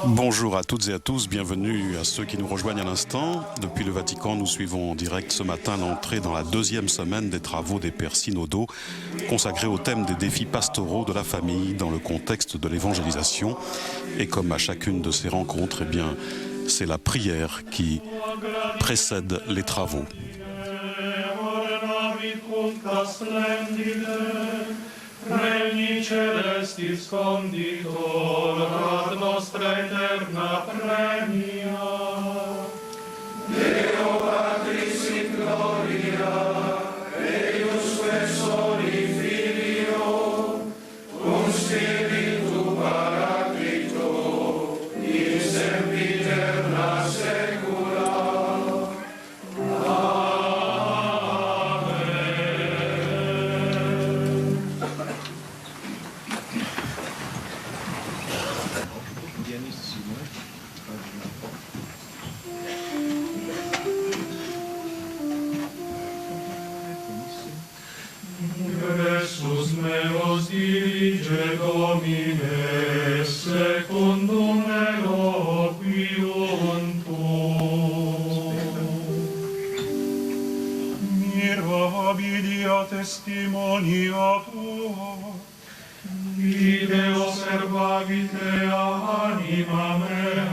Bonjour à toutes et à tous, bienvenue à ceux qui nous rejoignent à l'instant. Depuis le Vatican, nous suivons en direct ce matin l'entrée dans la deuxième semaine des travaux des pères synodaux consacrés au thème des défis pastoraux de la famille dans le contexte de l'évangélisation. Et comme à chacune de ces rencontres, eh bien, c'est la prière qui précède les travaux. Regni celestis conditor, ad nostra eterna premia. Deo Patris in gloria, eiusque soli Filio, cum Spiritu Paraclito, in sempiterna secula. Jesús meos dirige Domine, secundum eloquium tuum. Mirabilia testimonia tua, Video servavite anima mea.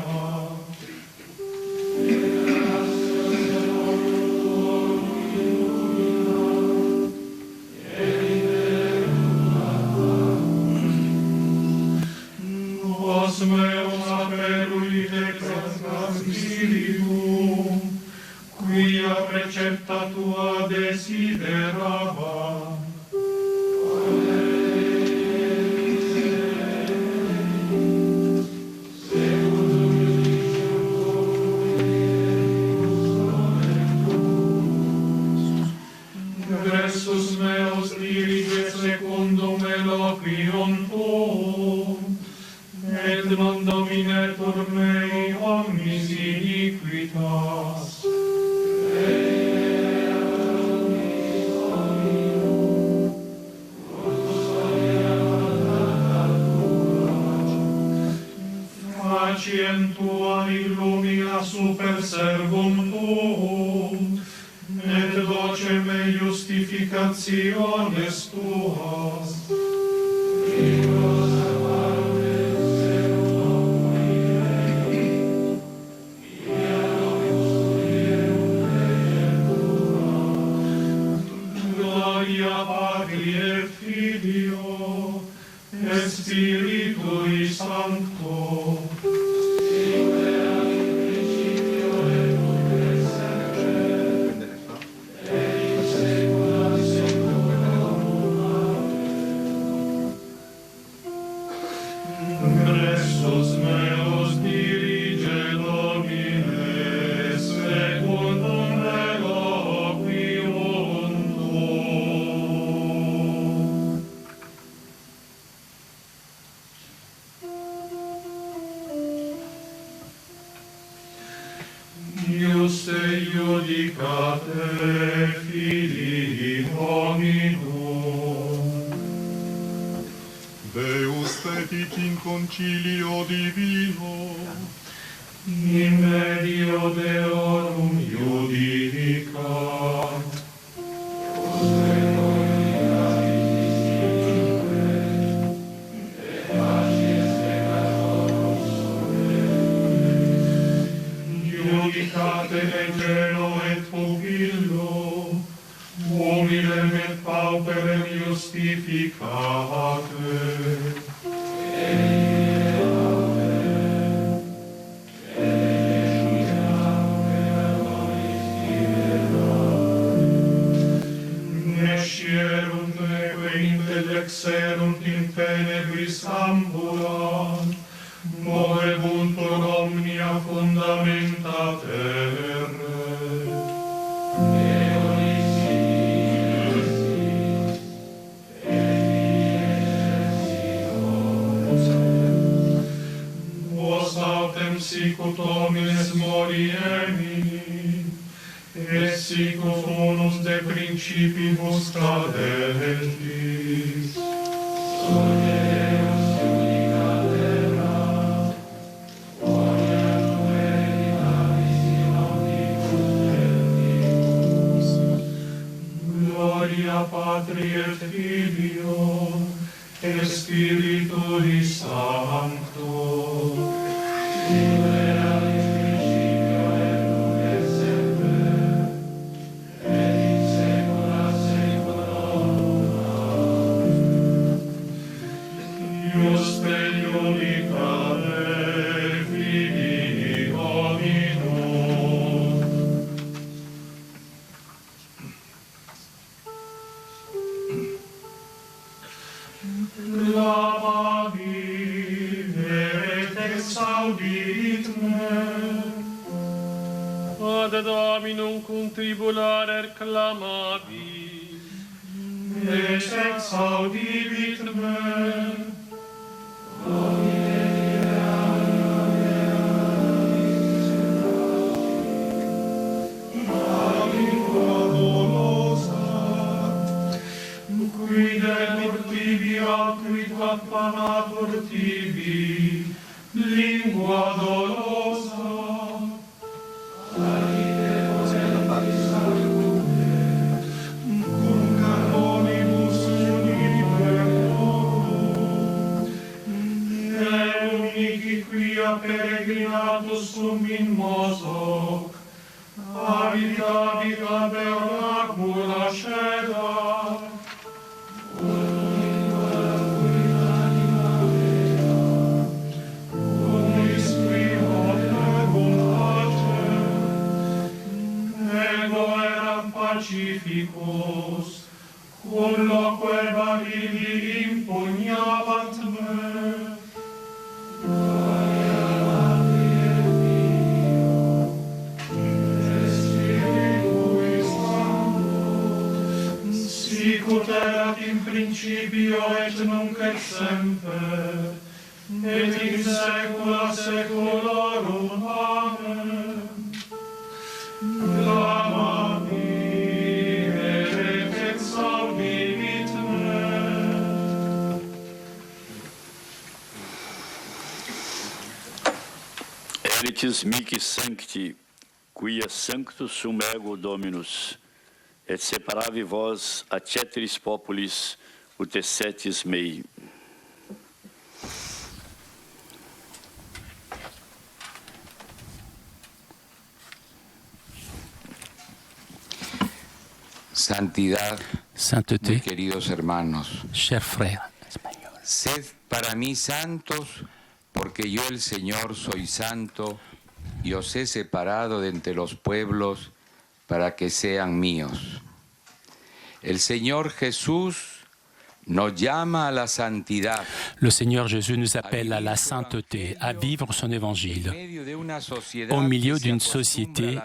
Vos meus aperui declamas Spiritum, quia precepta tua desiderava. Jesús meus dirige secundum eloquium tuum, et non dominetur mei omnis iniquitas. Faciem tua illumina super servum tuum, et vocem me justificationes tuas. Gloria Patri et Filio, et Spiritui Sancto. Jesús meos dirige Domine, secundum eloquium tuum. Iuste iudicate filii hominum. Deus petit in concilio divino, In medio deorum judicat. Judicate Angelo et pupillo, humilem et pauperem justificate. Nescierunt neque intellexerunt in tenebris ambulant, movebuntur omnia fundamenta terrae. Vos autem sicut homines moriemi, et sicut unus de principibus cadentis. Deus Spiritui Sancto, et erat in principio et nunc et semper, et in saecula saeculorum. Ius Deo vicare, Filii Dominum. Clamavi, et exaudit me. Ad Dominum contribulare clamavi, Et exaudivit me. Quid tibi, quid appanatur tibi, lingua dolosa. Cum canonibus univertorum, et unici quia peregrinatus sum in Mosoc, habitavit tabernacula Shedar, pacificus, cum loque barili impugnavant me. Sicut erat in principio et nunc et semper, et in saecula saeculorum. Amen. Clamavi, et exaudivit me. Eritis mihi sancti, quia sanctus sum ego Dominus, et separavi vos a ceteris populis ut essetis mei. Santidad, Sainteté, mis queridos hermanos, chers frères, sed para mí santos, porque yo el Señor soy santo, y os he separado de entre los pueblos para que sean míos. El Señor Jesús nos llama a la santidad. le Seigneur Jésus nous appelle à la sainteté, à vivre son évangile, au milieu d'une société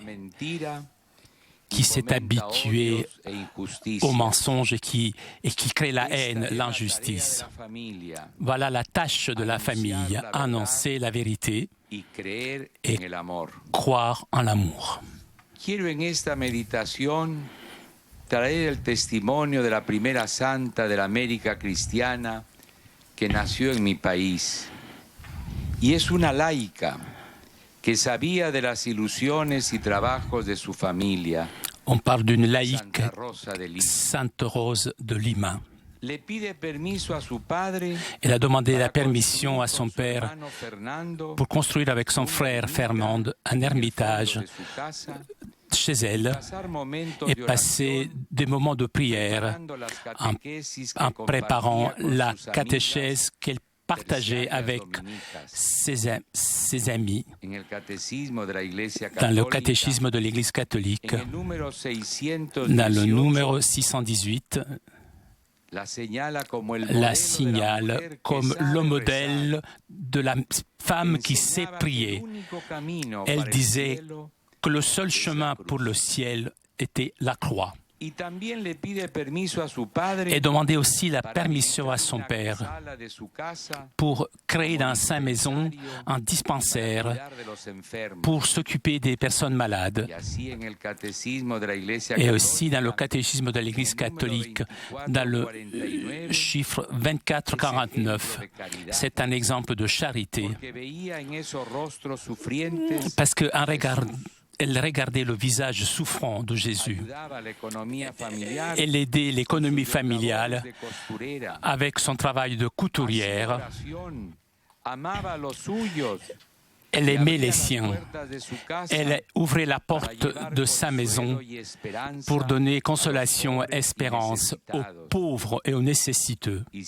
qui s'est habituée au mensonge et qui crée la haine, l'injustice. Voilà la tâche de la famille, annoncer la vérité et croire en l'amour. Quiero en esta meditación traer el testimonio de la primera santa de la América cristiana que nació en mi país. Y es una laica que sabía de las ilusiones y trabajos de su familia. On parle d'une laïque, Santa Rosa de Lima. Sainte Rose de Lima. Le pide permiso a su padre Elle a demandé la para permission construir à son con su père hermano Fernando pour construire avec son frère Fernand un ermitage de su casa, chez elle pasar momentos et de passer oración, des moments de prière preparando las en, catequesis que en préparant compartía con la sus amigas catéchèse qu'elle partageait terciarias avec dominicas. ses amis En el catecismo de la Iglesia dans le católica, catéchisme de l'Église catholique, en el número 618, dans le numéro 618, la señala como el la modelo de la signale mujer que comme sabe le rezar. modèle de la femme qui sait Enseñaba que prier. el único camino Elle para el disait cielo, que le seul chemin pour le ciel était la croix. y también le pide permiso a su padre Et demandait aussi la para permission à habilitar son una père sala de su casa pour créer dans sa maison un dispensaire cuidar de los enfermos. pour s'occuper des personnes malades. Y así en el catecismo de la Iglesia Et aussi dans le católica, catéchisme de l'Église catholique, dans le chiffre 2449, c'est un exemple de charité. porque veía en esos rostros sufrientes Parce qu'en elle regardait le visage souffrant de Jésus. Elle aidait l'économie familiale avec son travail de couturière. Elle aimait les siens. Elle ouvrait la porte de sa maison pour donner consolation et espérance aux pauvres et aux nécessiteux. Et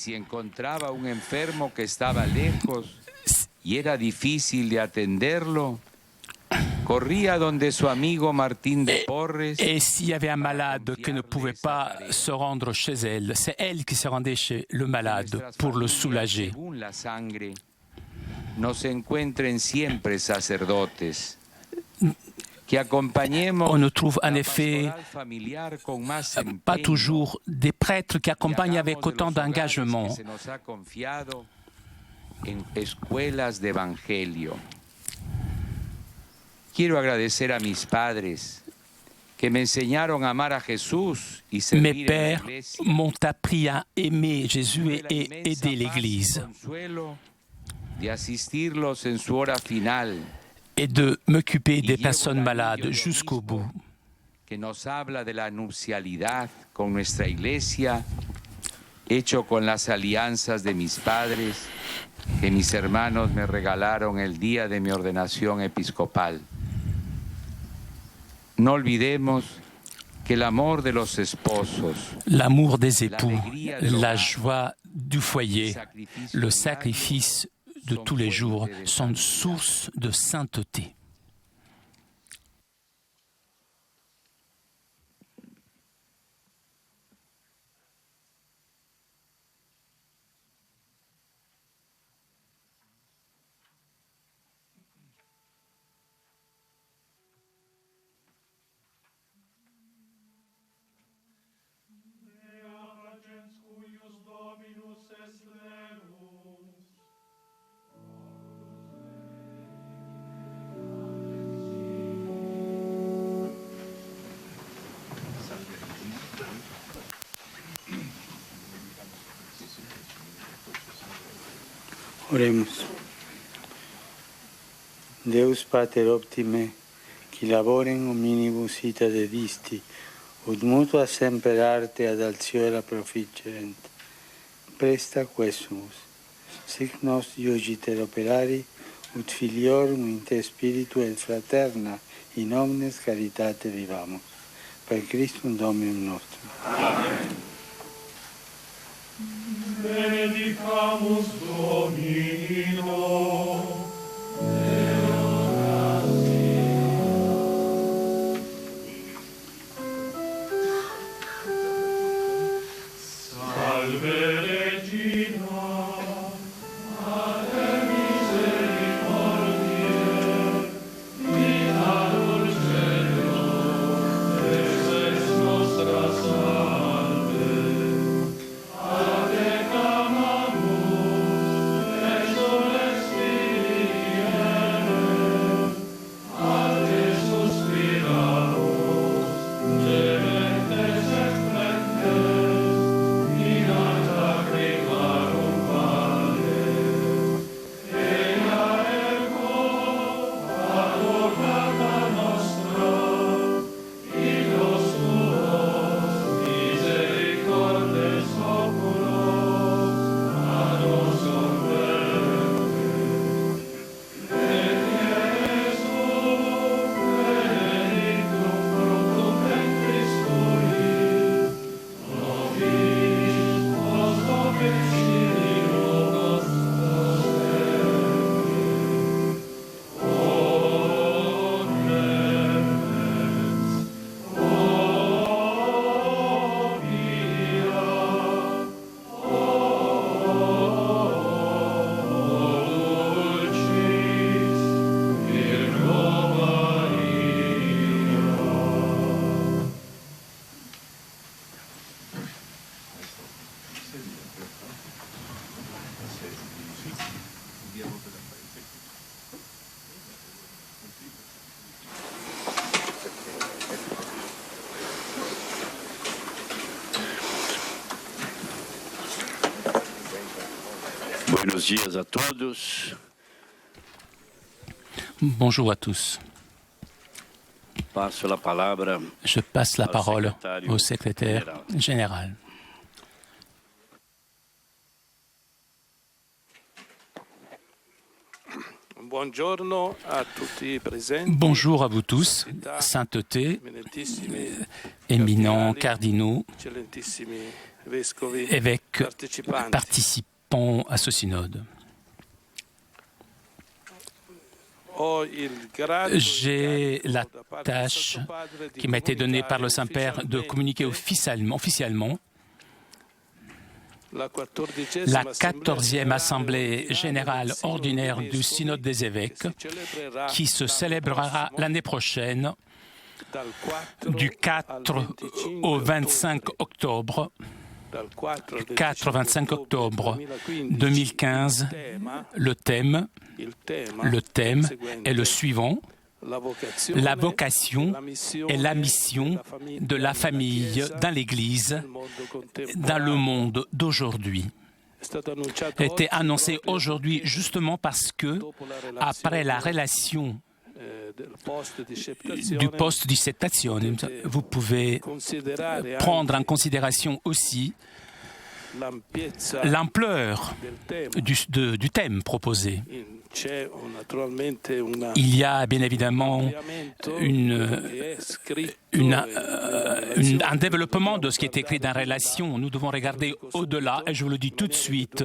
s'il y avait un malade qui ne pouvait pas se rendre chez elle, c'est elle qui se rendait chez le malade pour le soulager. On ne trouve en effet pas toujours des prêtres qui accompagnent avec autant d'engagement. Quiero agradecer a mis padres que me enseñaron a amar a Jesús y Mes servir pères en la iglesia. m'ont appris à aimer Jésus et aider l'Église De asistirlos en su hora final, et de m'occuper des personnes malades jusqu'au bout. que nos habla de la nupcialidad con nuestra iglesia, hecho con las alianzas de mis padres, que mis hermanos me regalaron el día de mi ordenación episcopal. No olvidemos que el amor de los esposos, L'amour des époux, la joie du foyer, le sacrifice de tous les jours sont source de sainteté. Oremus. Deus Pater optime, qui laborem omnibus ita dedisti, ut mutua semper arte ad altiora proficerent, presta quesumus, sic nos iugiter operari, ut filiorum in te spiritu et fraterna, in omnes caritate vivamus. Per Christum Dominum nostrum. Amen. Benedicamus Domino. Salve Regina, Ave misericordiae, vita dulcedo, ex nostra salve. Ave clamamus, ex Spiritus, Ave suspiramus, gementes et flentes, in lacrimarum vale. Ea ergo, advocata nostra, illos tuos, misericordes oculos, a nos converte. Et Jesús, benedictum fructum ventris tui, nobis post domicilio nostro servi. O clemens, o pia, o dulcis Virgo Maria. Buenos dias a todos. Bonjour à tous. Je passe la parole au secrétaire général. Bonjour à vous tous, sainteté, éminents cardinaux, évêques, participants à ce synode. J'ai la tâche qui m'a été donnée par le Saint-Père de communiquer officiellement la 14e Assemblée générale ordinaire du Synode des évêques qui se célébrera l'année prochaine du 4 au 25 octobre 2015. Le thème est le suivant: la vocation et la mission de la famille dans l'Église, dans le monde d'aujourd'hui. A été annoncé aujourd'hui justement parce que, après la relation du post-dissertation, vous pouvez prendre en considération aussi l'ampleur du thème proposé. Il y a bien évidemment un développement de ce qui est écrit dans Relation. Nous devons regarder au-delà, et je vous le dis tout de suite,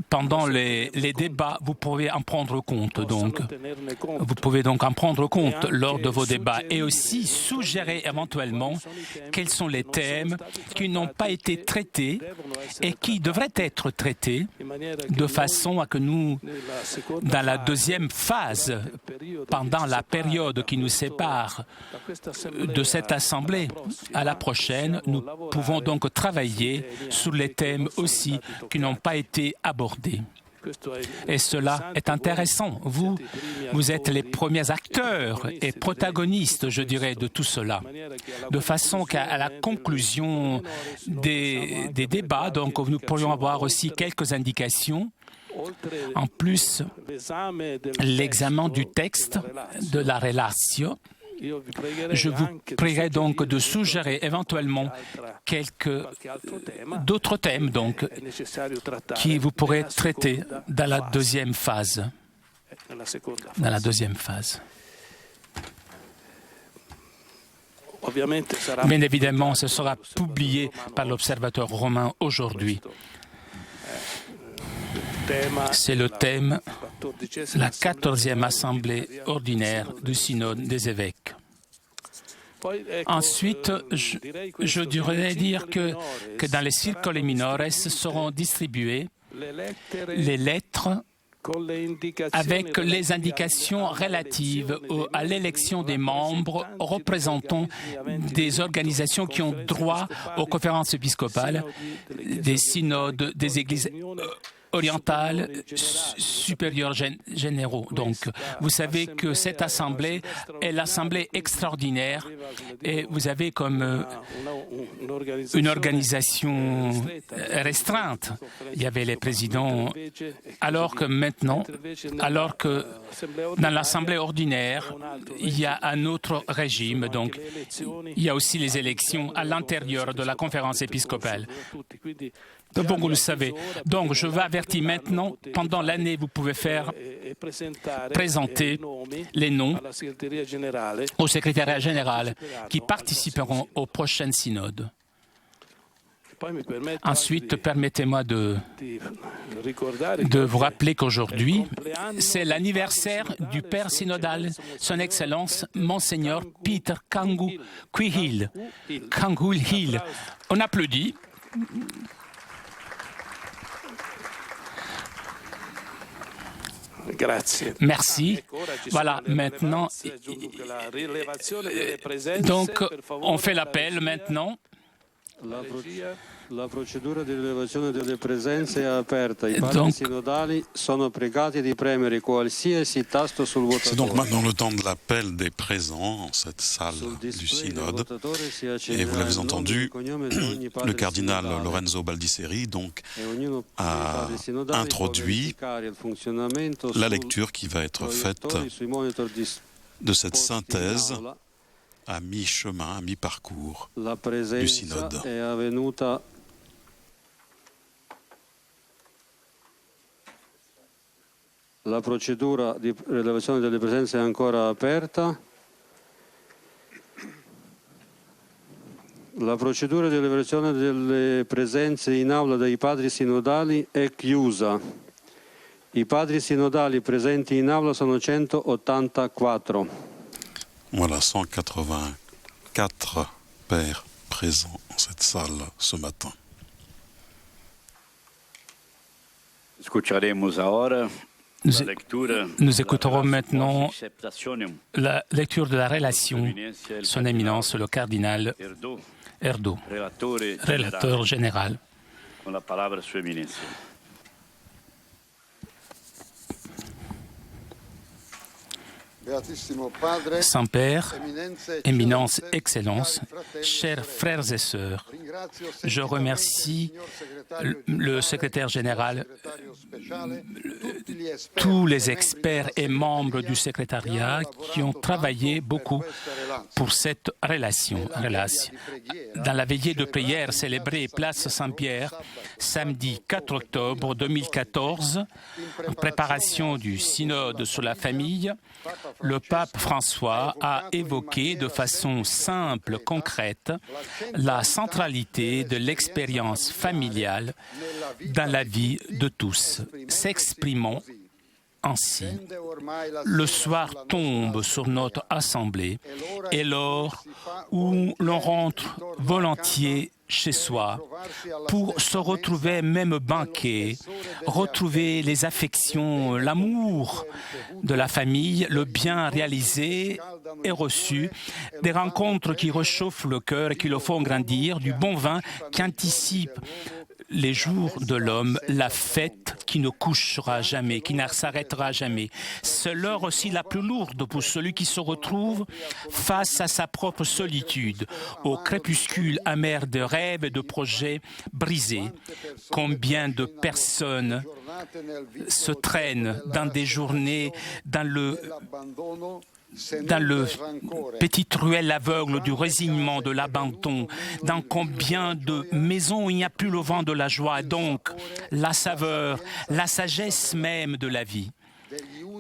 pendant les débats, vous pouvez en prendre compte. Vous pouvez donc en prendre compte lors de vos débats et aussi suggérer éventuellement quels sont les thèmes qui n'ont pas été traités et qui devraient être traités de façon à que nous, dans la deuxième phase, pendant la période qui nous sépare de cette Assemblée à la prochaine, nous pouvons donc travailler sur les thèmes aussi qui n'ont pas été abordés. Et cela est intéressant. Vous êtes les premiers acteurs et protagonistes, je dirais, de tout cela. De façon qu'à la conclusion des débats, donc, nous pourrions avoir aussi quelques indications. En plus, l'examen du texte de la relation, je vous prierai donc de suggérer éventuellement d'autres thèmes donc, qui vous pourrez traiter dans la deuxième phase. Bien évidemment, ce sera publié par l'Observateur romain aujourd'hui. C'est le thème, la 14e Assemblée ordinaire du Synode des évêques. Ensuite, je devrais dire que dans les circoli minores seront distribuées les lettres avec les indications relatives à l'élection des membres représentants des organisations qui ont droit aux conférences épiscopales, des synodes, des églises orientales, supérieurs généraux. Donc, vous savez que cette assemblée est l'assemblée extraordinaire et vous avez comme une organisation restreinte. Il y avait les présidents, alors que maintenant, dans l'assemblée ordinaire, il y a un autre régime. Donc, il y a aussi les élections à l'intérieur de la conférence épiscopale. Donc, vous le savez. Donc, je vais avertir maintenant, pendant l'année, vous pouvez présenter les noms au secrétariat général qui participeront au prochain synode. Ensuite, permettez-moi de vous rappeler qu'aujourd'hui, c'est l'anniversaire du Père synodal, Son Excellence, Monseigneur Peter Canguilhill. On applaudit. Merci. Voilà, maintenant, donc, on fait l'appel maintenant. La procedura di rilevazione delle presenze è aperta. I padri sinodali sono pregati di premere qualsiasi tasto sul votatore. C'est donc maintenant le temps de l'appel des présents en cette salle du synode. Et vous l'avez entendu, le cardinal Lorenzo Baldisseri donc a introduit la lecture qui va être faite de cette synthèse à mi-chemin, à mi-parcours La du presenza synode. è avvenuta la procedura di rilevazione delle presenze è ancora aperta. La procedura di rilevazione delle presenze in aula dei padri sinodali è chiusa. I padri sinodali presenti in aula sono 184. Voilà, 184 pères présents dans cette salle ce matin. Escutaremos agora Nous écouterons maintenant la lecture de la relation, son éminence, le cardinal Erdo, relateur général. con la palavra Sua Eminência. Saint-Père, Éminence, Excellence, chers frères et sœurs, je remercie le secrétaire général, tous les experts et membres du secrétariat qui ont travaillé beaucoup pour cette relation. Dans la veillée de prière célébrée place Saint-Pierre, samedi 4 octobre 2014, en préparation du synode sur la famille, le pape François a évoqué de façon simple, concrète, la centralité de l'expérience familiale dans la vie de tous, s'exprimant ainsi. Le soir tombe sur notre assemblée et l'heure où l'on rentre volontiers chez soi pour se retrouver même banquet, retrouver les affections, l'amour de la famille, le bien réalisé et reçu, des rencontres qui réchauffent le cœur et qui le font grandir, du bon vin qui anticipe les jours de l'homme, la fête qui ne couchera jamais, qui ne s'arrêtera jamais. C'est l'heure aussi la plus lourde pour celui qui se retrouve face à sa propre solitude, au crépuscule amer de rêves et de projets brisés. Combien de personnes se traînent dans des journées, dans le petite ruelle aveugle du résignement, de l'abandon, dans combien de maisons il n'y a plus le vent de la joie, donc la saveur, la sagesse même de la vie.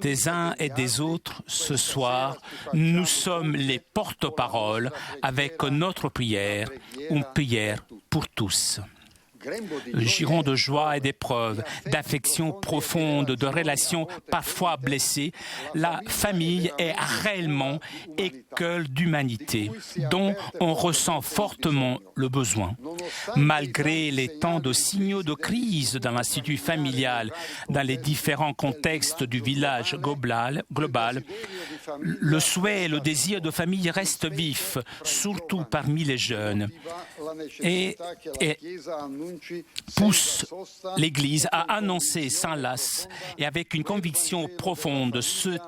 Des uns et des autres, ce soir, nous sommes les porte-paroles avec notre prière, une prière pour tous. Giron de joie et d'épreuves, d'affection profonde, de relations parfois blessées, la famille est réellement école d'humanité dont on ressent fortement le besoin. Malgré les temps de signaux de crise dans l'institut familial, dans les différents contextes du village global, le souhait et le désir de famille restent vifs, surtout parmi les jeunes, et pousse l'Église à annoncer sans lasse et avec une conviction profonde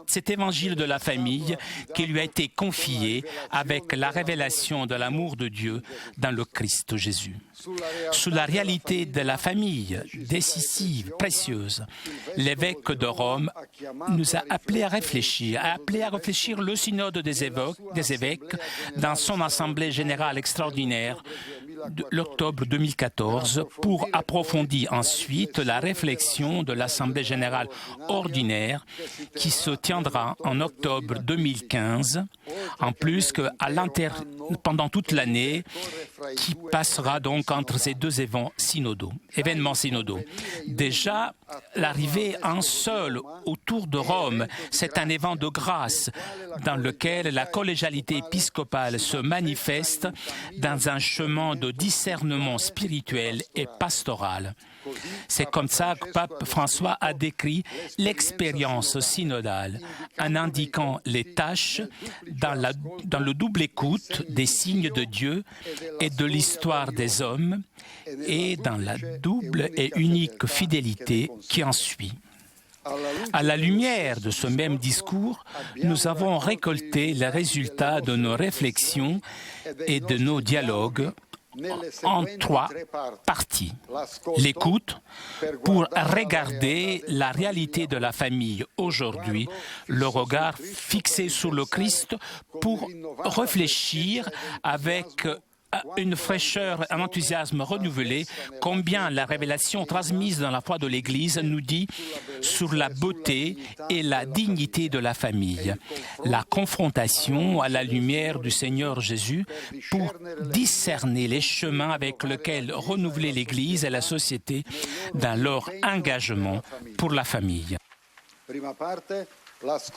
cet évangile de la famille qui lui a été confié avec la révélation de l'amour de Dieu dans le Christ Jésus. Sous la réalité de la famille, décisive, précieuse, l'évêque de Rome nous a appelés à réfléchir, le synode des évêques dans son assemblée générale extraordinaire de l'octobre 2014 pour approfondir ensuite la réflexion de l'Assemblée générale ordinaire qui se tiendra en octobre 2015, en plus que pendant toute l'année qui passera donc entre ces deux événements synodaux. Déjà, l'arrivée en seul autour de Rome, c'est un événement de grâce dans lequel la collégialité épiscopale se manifeste dans un chemin de discernement spirituel et pastoral. C'est comme ça que Pape François a décrit l'expérience synodale, en indiquant les tâches dans le double écoute des signes de Dieu et de l'histoire des hommes et dans la double et unique fidélité qui en suit. À la lumière de ce même discours, nous avons récolté les résultats de nos réflexions et de nos dialogues en 3 parties. L'écoute pour regarder la réalité de la famille aujourd'hui, le regard fixé sur le Christ pour réfléchir avec une fraîcheur, un enthousiasme renouvelé, combien la révélation transmise dans la foi de l'Église nous dit sur la beauté et la dignité de la famille. La confrontation à la lumière du Seigneur Jésus pour discerner les chemins avec lesquels renouveler l'Église et la société dans leur engagement pour la famille.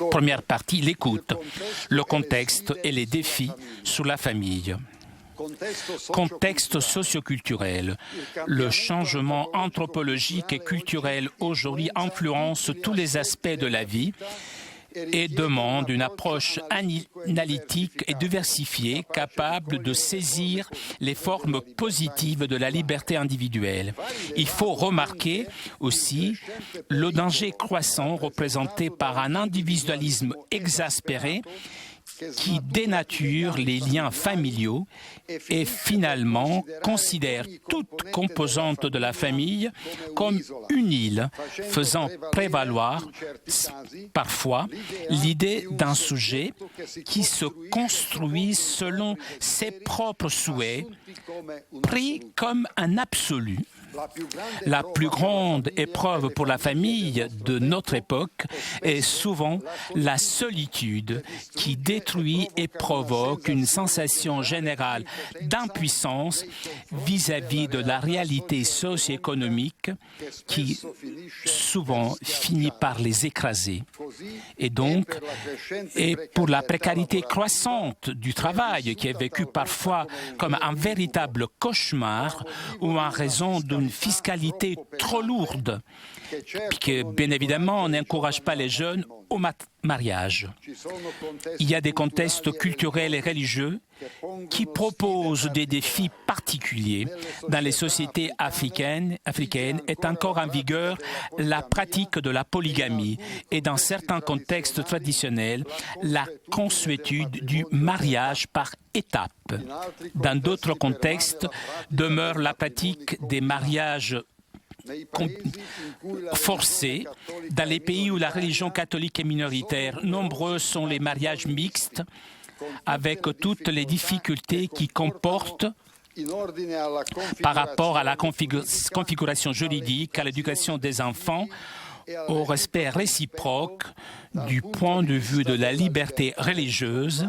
Première partie, l'écoute, le contexte et les défis sur la famille. Contexte socioculturel. Le changement anthropologique et culturel aujourd'hui influence tous les aspects de la vie et demande une approche analytique et diversifiée capable de saisir les formes positives de la liberté individuelle. Il faut remarquer aussi le danger croissant représenté par un individualisme exaspéré qui dénature les liens familiaux et finalement considère toute composante de la famille comme une île, faisant prévaloir parfois l'idée d'un sujet qui se construit selon ses propres souhaits, pris comme un absolu. La plus grande épreuve pour la famille de notre époque est souvent la solitude qui détruit et provoque une sensation générale d'impuissance vis-à-vis de la réalité socio-économique qui souvent finit par les écraser. Et donc, et pour la précarité croissante du travail qui est vécue parfois comme un véritable cauchemar ou en raison d'une fiscalité trop lourde, qui bien évidemment n'encourage pas les jeunes au mariage. Il y a des contextes culturels et religieux qui proposent des défis particuliers. Dans les sociétés africaines est encore en vigueur la pratique de la polygamie et dans certains contextes traditionnels, la consuétude du mariage par étapes. Dans d'autres contextes, demeure la pratique des mariages forcés. Dans les pays où la religion catholique est minoritaire, nombreux sont les mariages mixtes, avec toutes les difficultés qui comportent par rapport à la configuration juridique, à l'éducation des enfants, au respect réciproque du point de vue de la liberté religieuse,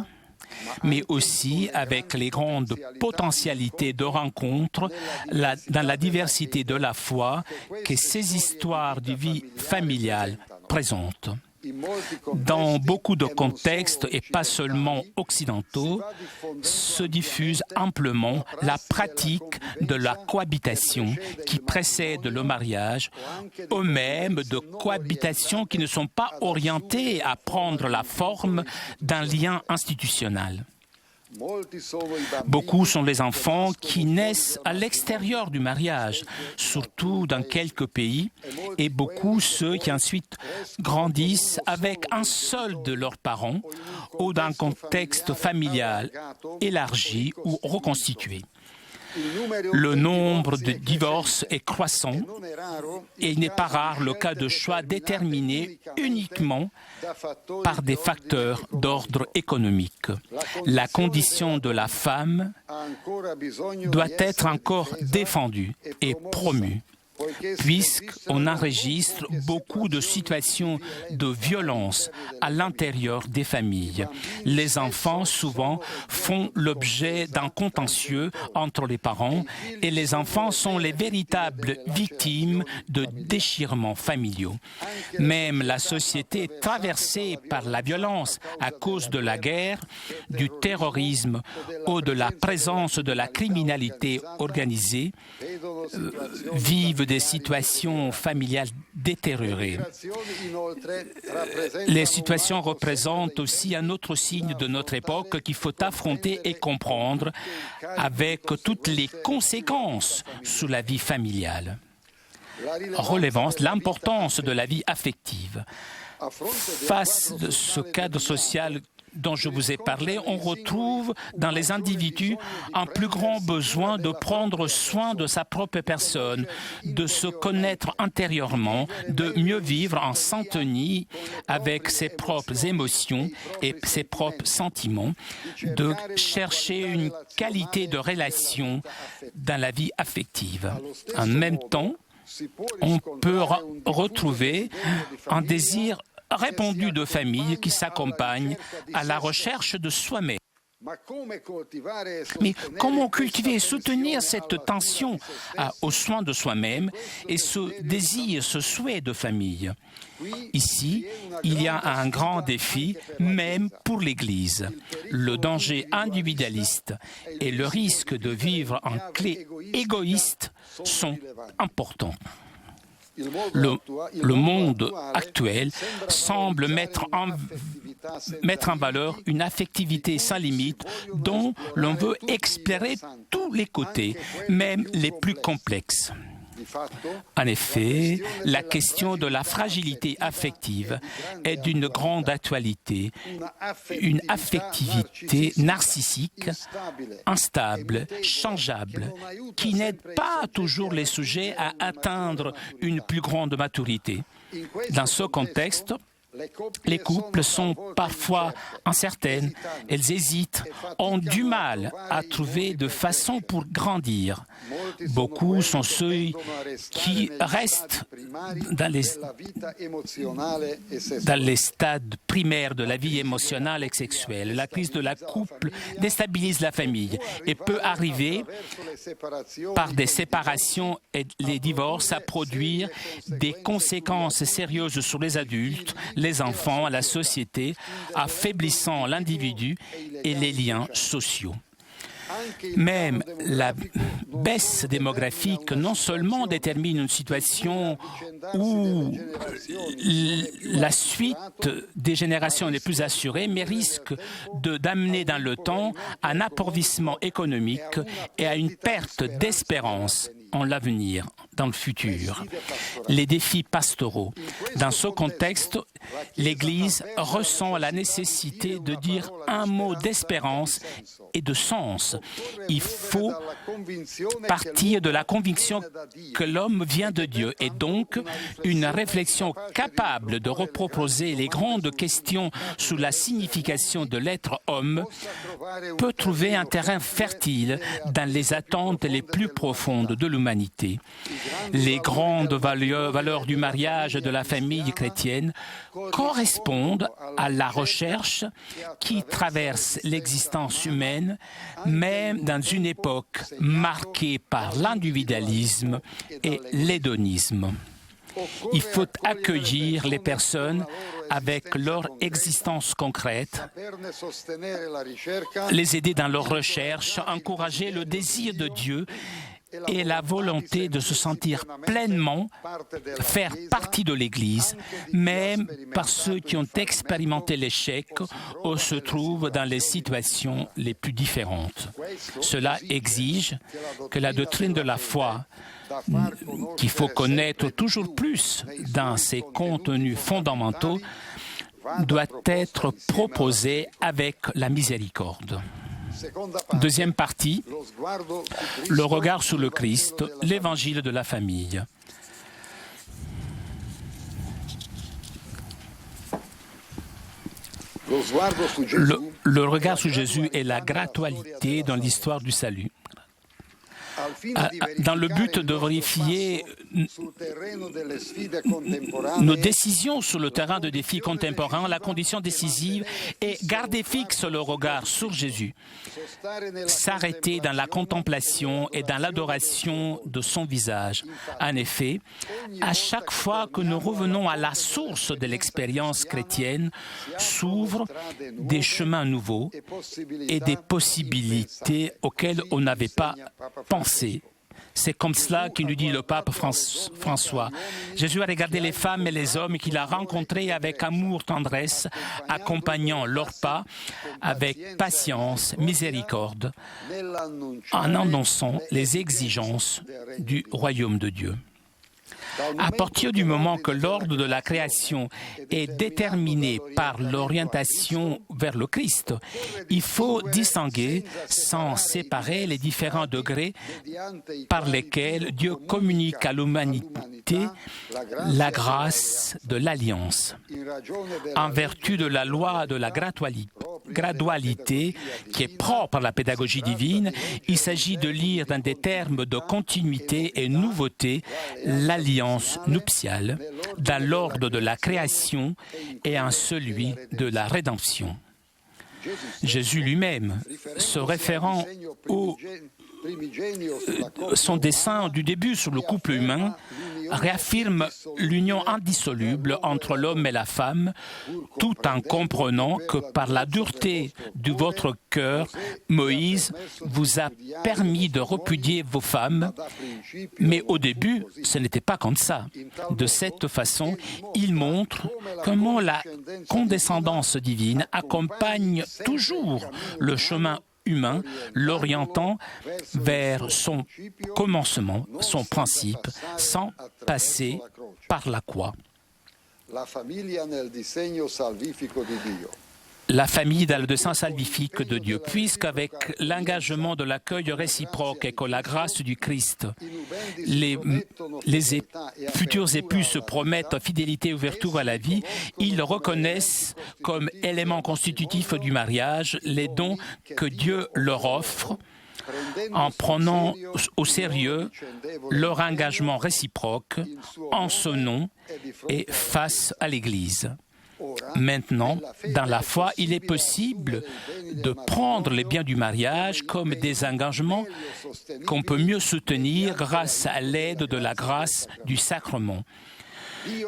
mais aussi avec les grandes potentialités de rencontres dans la diversité de la foi que ces histoires de vie familiale présentent. Dans beaucoup de contextes, et pas seulement occidentaux, se diffuse amplement la pratique de la cohabitation qui précède le mariage, ou même de cohabitations qui ne sont pas orientées à prendre la forme d'un lien institutionnel. Beaucoup sont les enfants qui naissent à l'extérieur du mariage, surtout dans quelques pays, et beaucoup ceux qui ensuite grandissent avec un seul de leurs parents ou dans un contexte familial élargi ou reconstitué. Le nombre de divorces est croissant et il n'est pas rare le cas de choix déterminés uniquement par des facteurs d'ordre économique. La condition de la femme doit être encore défendue et promue, puisqu'on enregistre beaucoup de situations de violence à l'intérieur des familles. Les enfants, souvent, font l'objet d'un contentieux entre les parents et les enfants sont les véritables victimes de déchirements familiaux. Même la société est traversée par la violence à cause de la guerre, du terrorisme ou de la présence de la criminalité organisée, vivent des situations familiales détériorées. Les situations représentent aussi un autre signe de notre époque qu'il faut affronter et comprendre avec toutes les conséquences sur la vie familiale. Relevant l'importance de la vie affective. Face à ce cadre social dont je vous ai parlé, on retrouve dans les individus un plus grand besoin de prendre soin de sa propre personne, de se connaître intérieurement, de mieux vivre en syntonie avec ses propres émotions et ses propres sentiments, de chercher une qualité de relation dans la vie affective. En même temps, on peut retrouver un désir répandu de famille qui s'accompagne à la recherche de soi-même. Mais comment cultiver et soutenir cette tension aux soins de soi-même et ce désir, ce souhait de famille? Ici, il y a un grand défi, même pour l'Église. Le danger individualiste et le risque de vivre en clé égoïste sont importants. Le monde actuel semble mettre en valeur une affectivité sans limite dont l'on veut explorer tous les côtés, même les plus complexes. En effet, la question de la fragilité affective est d'une grande actualité. Une affectivité narcissique, instable, changeable, qui n'aide pas toujours les sujets à atteindre une plus grande maturité. Dans ce contexte, les couples sont parfois incertaines, elles hésitent, ont du mal à trouver de façon pour grandir. Beaucoup sont ceux qui restent dans les stades primaires de la vie émotionnelle et sexuelle. La crise de la couple déstabilise la famille et peut arriver par des séparations et les divorces à produire des conséquences sérieuses sur les adultes, les enfants, la société, affaiblissant l'individu et les liens sociaux. Même la baisse démographique non seulement détermine une situation où la suite des générations n'est plus assurée, mais risque d'amener dans le temps un appauvrissement économique et à une perte d'espérance en l'avenir, dans le futur. Les défis pastoraux. Dans ce contexte, l'Église ressent la nécessité de dire un mot d'espérance et de sens. Il faut partir de la conviction que l'homme vient de Dieu et donc une réflexion capable de reproposer les grandes questions sur la signification de l'être homme peut trouver un terrain fertile dans les attentes les plus profondes de l'humanité. Les grandes valeurs du mariage et de la famille chrétienne correspondent à la recherche qui traverse l'existence humaine, même dans une époque marquée par l'individualisme et l'hédonisme. Il faut accueillir les personnes avec leur existence concrète, les aider dans leur recherche, encourager le désir de Dieu et la volonté de se sentir pleinement faire partie de l'Église, même par ceux qui ont expérimenté l'échec ou se trouvent dans les situations les plus différentes. Cela exige que la doctrine de la foi, qu'il faut connaître toujours plus dans ses contenus fondamentaux, doit être proposée avec la miséricorde. Deuxième partie, le regard sur le Christ, l'évangile de la famille. Le regard sur Jésus est la gradualité dans l'histoire du salut. Dans le but de vérifier nos décisions sur le terrain de défis contemporains, la condition décisive est garder fixe le regard sur Jésus, s'arrêter dans la contemplation et dans l'adoration de son visage. En effet, à chaque fois que nous revenons à la source de l'expérience chrétienne, s'ouvrent des chemins nouveaux et des possibilités auxquelles on n'avait pas pensé. C'est comme cela qu'il nous dit le pape François. Jésus a regardé les femmes et les hommes qu'il a rencontrés avec amour, tendresse, accompagnant leurs pas avec patience, miséricorde, en annonçant les exigences du royaume de Dieu. À partir du moment que l'ordre de la création est déterminé par l'orientation vers le Christ, il faut distinguer sans séparer les différents degrés par lesquels Dieu communique à l'humanité la grâce de l'alliance. En vertu de la loi de la gradualité qui est propre à la pédagogie divine, il s'agit de lire dans des termes de continuité et nouveauté l'alliance nuptiale dans l'ordre de la création et en celui de la rédemption. Jésus lui-même, se référant au son dessein du début sur le couple humain, réaffirme l'union indissoluble entre l'homme et la femme, tout en comprenant que par la dureté de votre cœur, Moïse vous a permis de repudier vos femmes, mais au début, ce n'était pas comme ça. De cette façon, il montre comment la condescendance divine accompagne toujours le chemin humain, l'orientant vers son commencement, son principe, sans passer par la croix. La famille dans le dessein salvifique de Dieu, puisqu'avec l'engagement de l'accueil réciproque et que la grâce du Christ, les futurs époux se promettent fidélité et ouverture à la vie, ils reconnaissent comme élément constitutif du mariage les dons que Dieu leur offre en prenant au sérieux leur engagement réciproque en son nom et face à l'Église. Maintenant, dans la foi, il est possible de prendre les biens du mariage comme des engagements qu'on peut mieux soutenir grâce à l'aide de la grâce du sacrement.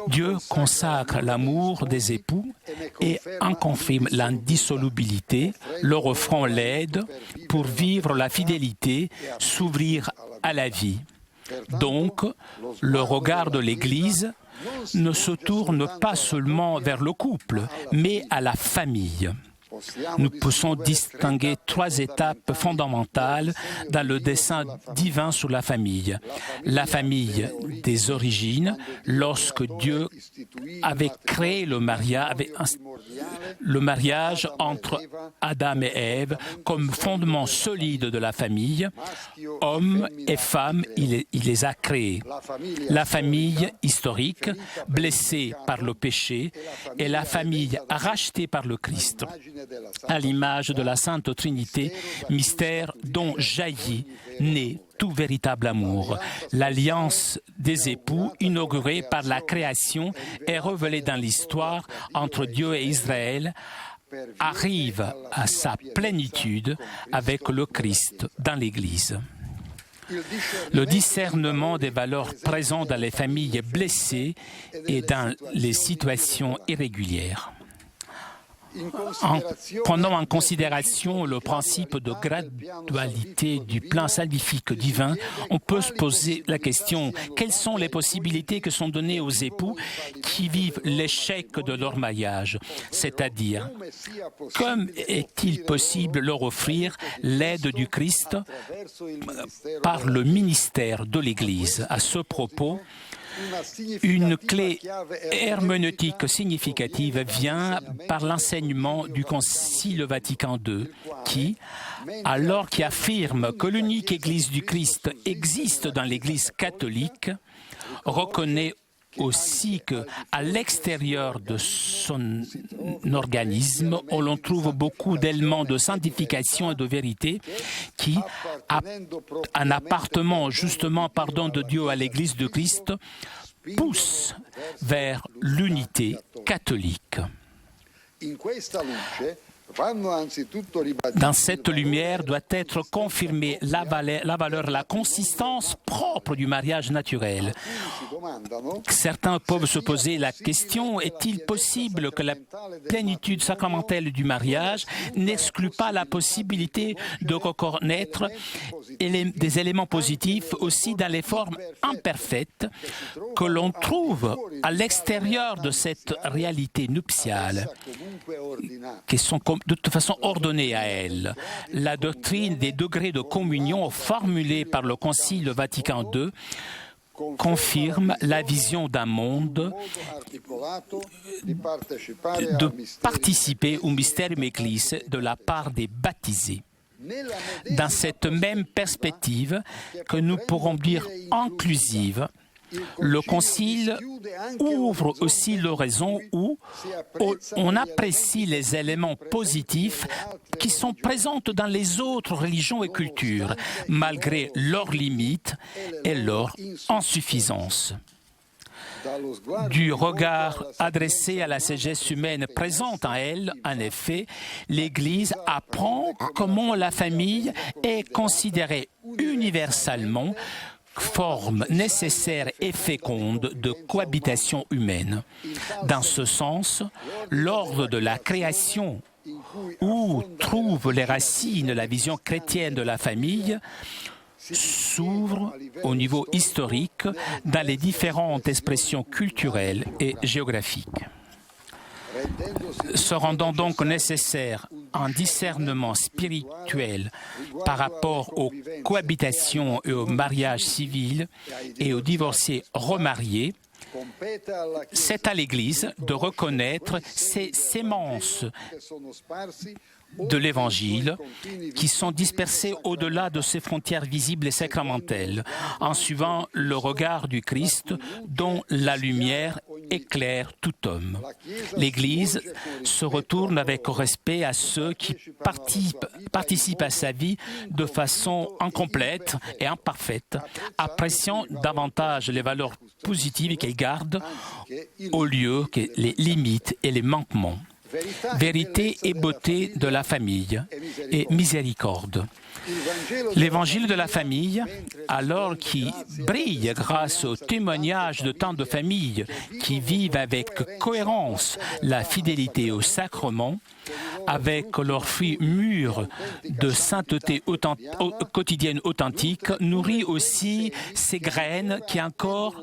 Dieu consacre l'amour des époux et en confirme l'indissolubilité, leur offrant l'aide pour vivre la fidélité, s'ouvrir à la vie. Donc, le regard de l'Église ne se tourne pas seulement vers le couple, mais à la famille. Nous pouvons distinguer trois étapes fondamentales dans le dessein divin sur la famille. La famille des origines, lorsque Dieu avait créé le mariage entre Adam et Ève comme fondement solide de la famille. Hommes et femmes, il les a créés. La famille historique, blessée par le péché, et la famille rachetée par le Christ, à l'image de la Sainte Trinité, mystère dont jaillit, naît tout véritable amour. L'alliance des époux, inaugurée par la création et révélée dans l'histoire entre Dieu et Israël, arrive à sa plénitude avec le Christ dans l'Église. Le discernement des valeurs présentes dans les familles blessées et dans les situations irrégulières. En prenant en considération le principe de gradualité du plan salvifique divin, on peut se poser la question: quelles sont les possibilités que sont données aux époux qui vivent l'échec de leur mariage? C'est-à-dire, comment est-il possible leur offrir l'aide du Christ par le ministère de l'Église? À ce propos, une clé herméneutique significative vient par l'enseignement du Concile Vatican II qui, alors qu'il affirme que l'unique Église du Christ existe dans l'Église catholique, reconnaît aussi qu'à l'extérieur de son organisme, on l'on trouve beaucoup d'éléments de sanctification et de vérité qui, en appartenant justement de Dieu à l'Église de Christ, poussent vers l'unité catholique. Dans cette lumière doit être confirmée la valeur, la consistance propre du mariage naturel. Certains peuvent se poser la question: est-il possible que la plénitude sacramentelle du mariage n'exclue pas la possibilité de reconnaître des éléments positifs aussi dans les formes imparfaites que l'on trouve à l'extérieur de cette réalité nuptiale, qui sont de toute façon ordonnée à elle. La doctrine des degrés de communion formulée par le Concile Vatican II confirme la vision d'un monde de participer au mystère Église de la part des baptisés. Dans cette même perspective, que nous pourrons dire inclusive, le Concile ouvre aussi l'horizon où on apprécie les éléments positifs qui sont présents dans les autres religions et cultures, malgré leurs limites et leur insuffisance. Du regard adressé à la sagesse humaine présente en elle, en effet, l'Église apprend comment la famille est considérée universellement forme nécessaire et féconde de cohabitation humaine. Dans ce sens, l'ordre de la création, où trouve les racines la vision chrétienne de la famille, s'ouvre au niveau historique dans les différentes expressions culturelles et géographiques. Se rendant donc nécessaire un discernement spirituel par rapport aux cohabitations et aux mariages civils et aux divorcés remariés, c'est à l'Église de reconnaître ces sémences de l'Évangile qui sont dispersées au-delà de ses frontières visibles et sacramentelles, en suivant le regard du Christ dont la lumière éclaire tout homme. L'Église se retourne avec respect à ceux qui participent à sa vie de façon incomplète et imparfaite, appréciant davantage les valeurs positives qu'elle garde au lieu que les limites et les manquements. Vérité et beauté de la famille et miséricorde. L'évangile de la famille, alors qu'il brille grâce au témoignage de tant de familles qui vivent avec cohérence la fidélité au sacrement, avec leurs fruits mûrs de sainteté quotidienne authentique, nourrit aussi ces graines qui encore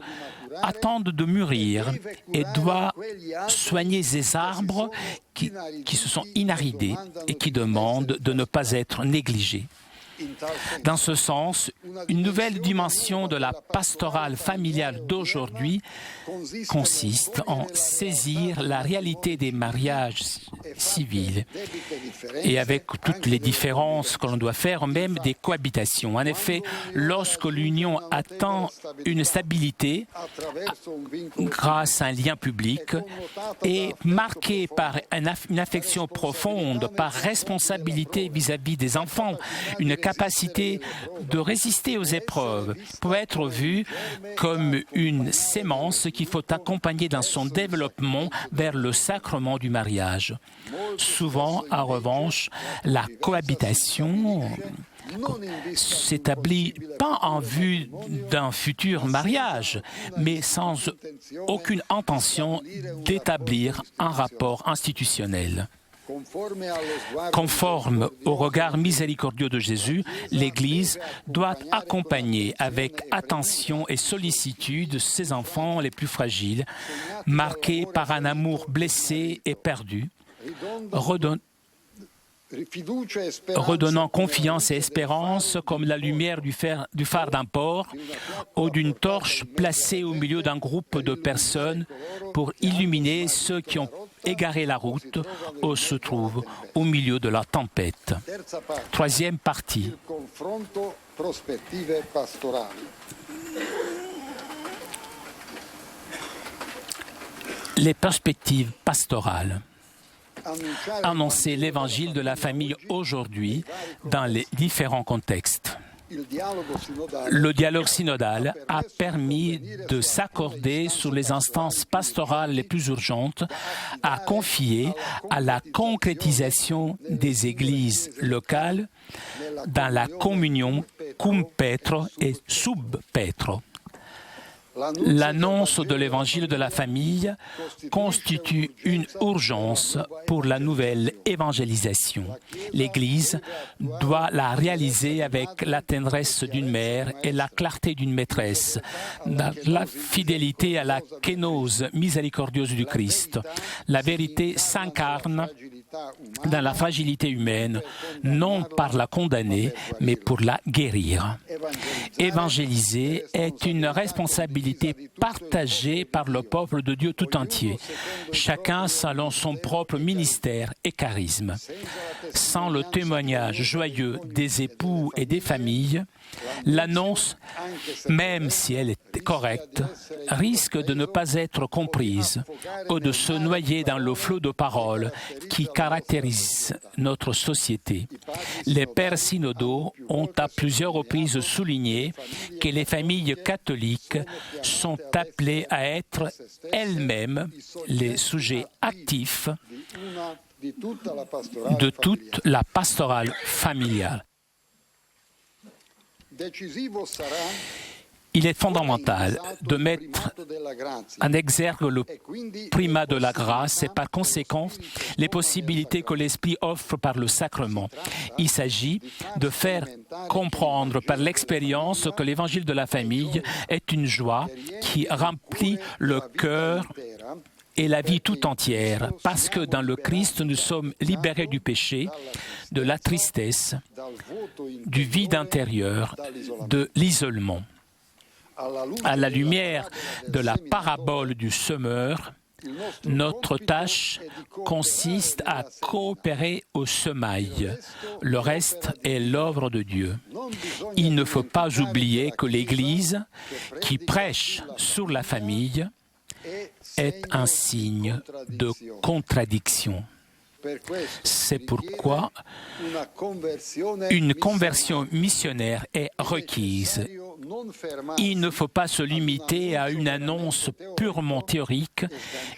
attendent de mûrir et doit soigner ces arbres qui se sont inaridés et qui demandent de ne pas être négligés. Dans ce sens, une nouvelle dimension de la pastorale familiale d'aujourd'hui consiste en saisir la réalité des mariages civils et avec toutes les différences que l'on doit faire, même des cohabitations. En effet, lorsque l'union atteint une stabilité grâce à un lien public et marquée par une affection profonde, par responsabilité vis-à-vis des enfants, une capacité de résister aux épreuves peut être vue comme une sémence qu'il faut accompagner dans son développement vers le sacrement du mariage. Souvent, en revanche, la cohabitation s'établit pas en vue d'un futur mariage, mais sans aucune intention d'établir un rapport institutionnel. Conforme au regard miséricordieux de Jésus, l'Église doit accompagner avec attention et sollicitude ses enfants les plus fragiles, marqués par un amour blessé et perdu, redonnant confiance et espérance comme la lumière du phare d'un port ou d'une torche placée au milieu d'un groupe de personnes pour illuminer ceux qui ont égaré la route ou se trouvent au milieu de la tempête. Troisième partie. Les perspectives pastorales. Annoncer l'évangile de la famille aujourd'hui dans les différents contextes. Le dialogue synodal a permis de s'accorder sur les instances pastorales les plus urgentes à confier à la concrétisation des églises locales dans la communion cum petro et sub petro. L'annonce de l'évangile de la famille constitue une urgence pour la nouvelle évangélisation. L'Église doit la réaliser avec la tendresse d'une mère et la clarté d'une maîtresse, la fidélité à la kénose miséricordieuse du Christ. La vérité s'incarne dans la fragilité humaine, non par la condamner, mais pour la guérir. Évangéliser est une responsabilité partagée par le peuple de Dieu tout entier, chacun selon son propre ministère et charisme. Sans le témoignage joyeux des époux et des familles, l'annonce, même si elle est correcte, risque de ne pas être comprise ou de se noyer dans le flot de paroles qui caractérise notre société. Les pères synodaux ont à plusieurs reprises souligné que les familles catholiques sont appelées à être elles-mêmes les sujets actifs de toute la pastorale familiale. Il est fondamental de mettre en exergue le primat de la grâce et par conséquent les possibilités que l'Esprit offre par le sacrement. Il s'agit de faire comprendre par l'expérience que l'évangile de la famille est une joie qui remplit le cœur et la vie tout entière, parce que dans le Christ, nous sommes libérés du péché, de la tristesse, du vide intérieur, de l'isolement. À la lumière de la parabole du semeur, notre tâche consiste à coopérer au semail. Le reste est l'œuvre de Dieu. Il ne faut pas oublier que l'Église, qui prêche sur la famille, est un signe de contradiction. C'est pourquoi une conversion missionnaire est requise. Il ne faut pas se limiter à une annonce purement théorique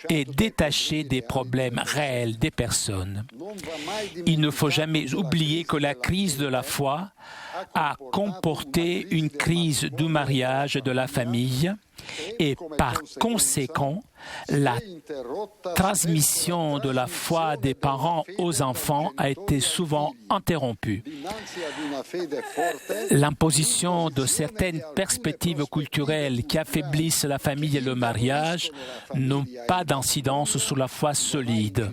et détachée des problèmes réels des personnes. Il ne faut jamais oublier que la crise de la foi a comporté une crise du mariage et de la famille et par conséquent, la transmission de la foi des parents aux enfants a été souvent interrompue. L'imposition de certaines perspectives culturelles qui affaiblissent la famille et le mariage n'ont pas d'incidence sur la foi solide.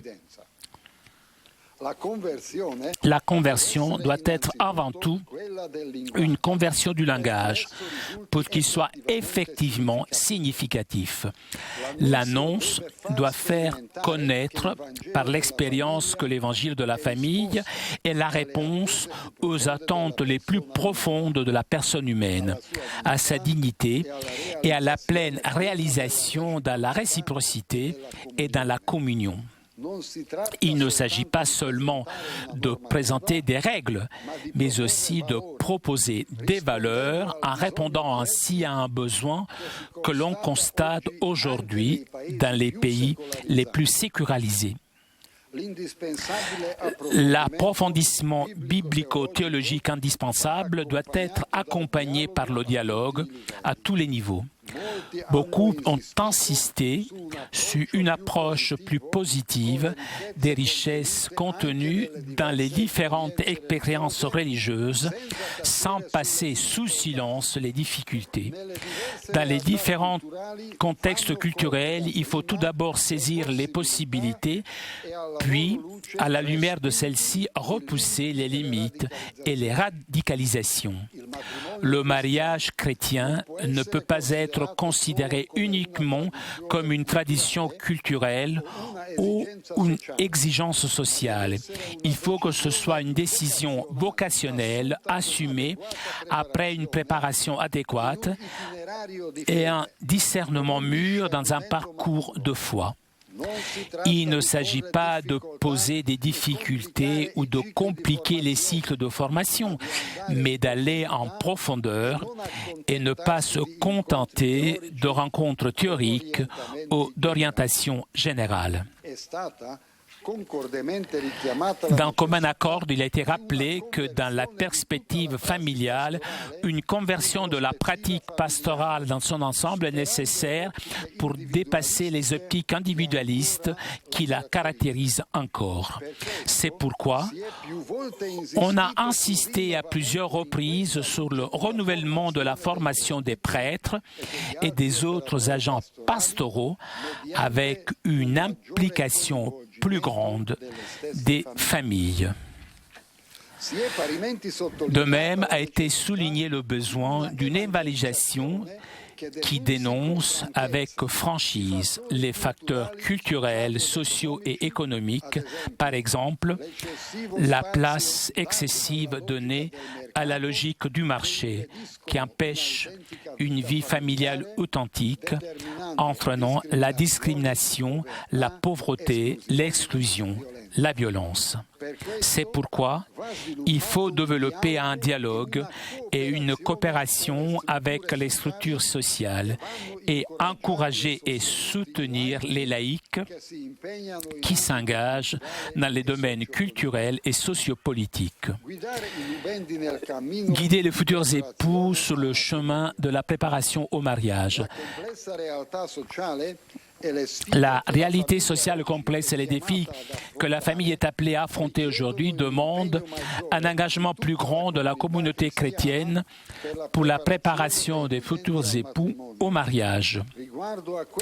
La conversion doit être avant tout une conversion du langage pour qu'il soit effectivement significatif. L'annonce doit faire connaître par l'expérience que l'évangile de la famille est la réponse aux attentes les plus profondes de la personne humaine, à sa dignité et à la pleine réalisation dans la réciprocité et dans la communion. Il ne s'agit pas seulement de présenter des règles, mais aussi de proposer des valeurs en répondant ainsi à un besoin que l'on constate aujourd'hui dans les pays les plus sécularisés. L'approfondissement biblico-théologique indispensable doit être accompagné par le dialogue à tous les niveaux. Beaucoup ont insisté sur une approche plus positive des richesses contenues dans les différentes expériences religieuses, sans passer sous silence les difficultés. Dans les différents contextes culturels, il faut tout d'abord saisir les possibilités, puis, à la lumière de celles-ci, repousser les limites et les radicalisations. Le mariage chrétien ne peut pas être considéré uniquement comme une tradition culturelle ou une exigence sociale. Il faut que ce soit une décision vocationnelle assumée après une préparation adéquate et un discernement mûr dans un parcours de foi. Il ne s'agit pas de poser des difficultés ou de compliquer les cycles de formation, mais d'aller en profondeur et ne pas se contenter de rencontres théoriques ou d'orientation générale. D'un commun accord, il a été rappelé que dans la perspective familiale, une conversion de la pratique pastorale dans son ensemble est nécessaire pour dépasser les optiques individualistes qui la caractérisent encore. C'est pourquoi on a insisté à plusieurs reprises sur le renouvellement de la formation des prêtres et des autres agents pastoraux avec une implication plus grande des familles. De même a été souligné le besoin d'une évaluation qui dénonce avec franchise les facteurs culturels, sociaux et économiques, par exemple la place excessive donnée à la logique du marché qui empêche une vie familiale authentique, entraînant la discrimination, la pauvreté, l'exclusion, la violence. C'est pourquoi il faut développer un dialogue et une coopération avec les structures sociales et encourager et soutenir les laïcs qui s'engagent dans les domaines culturels et sociopolitiques. Guider les futurs époux sur le chemin de la préparation au mariage. La réalité sociale complexe et les défis que la famille est appelée à affronter aujourd'hui demandent un engagement plus grand de la communauté chrétienne pour la préparation des futurs époux au mariage.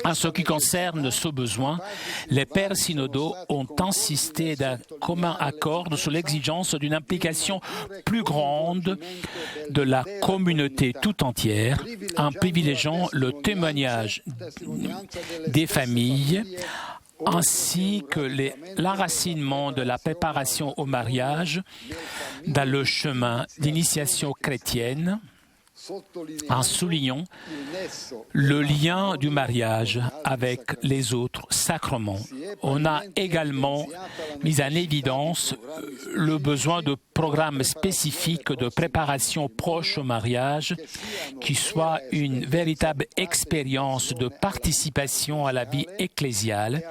En ce qui concerne ce besoin, les pères synodaux ont insisté d'un commun accord sur l'exigence d'une implication plus grande de la communauté tout entière en privilégiant le témoignage des familles ainsi que l'enracinement de la préparation au mariage dans le chemin d'initiation chrétienne en soulignant le lien du mariage avec les autres sacrements. On a également mis en évidence le besoin de programmes spécifiques de préparation proche au mariage qui soit une véritable expérience de participation à la vie ecclésiale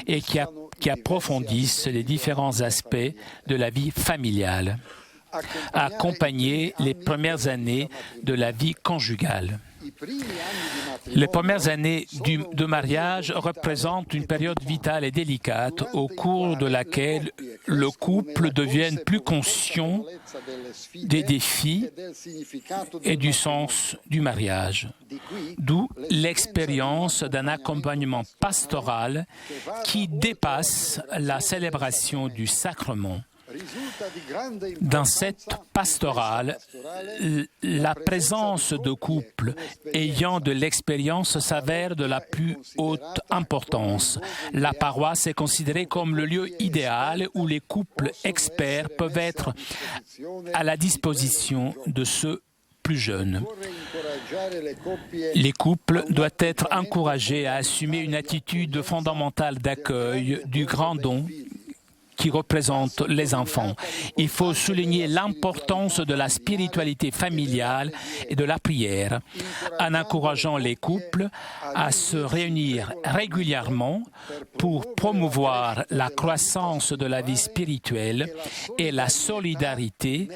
et qui approfondissent les différents aspects de la vie familiale. Accompagner les premières années de la vie conjugale. Les premières années de mariage représentent une période vitale et délicate au cours de laquelle le couple devient plus conscient des défis et du sens du mariage. D'où l'expérience d'un accompagnement pastoral qui dépasse la célébration du sacrement. Dans cette pastorale, la présence de couples ayant de l'expérience s'avère de la plus haute importance. La paroisse est considérée comme le lieu idéal où les couples experts peuvent être à la disposition de ceux plus jeunes. Les couples doivent être encouragés à assumer une attitude fondamentale d'accueil du grand don qui représente les enfants. Il faut souligner l'importance de la spiritualité familiale et de la prière, en encourageant les couples à se réunir régulièrement pour promouvoir la croissance de la vie spirituelle et la solidarité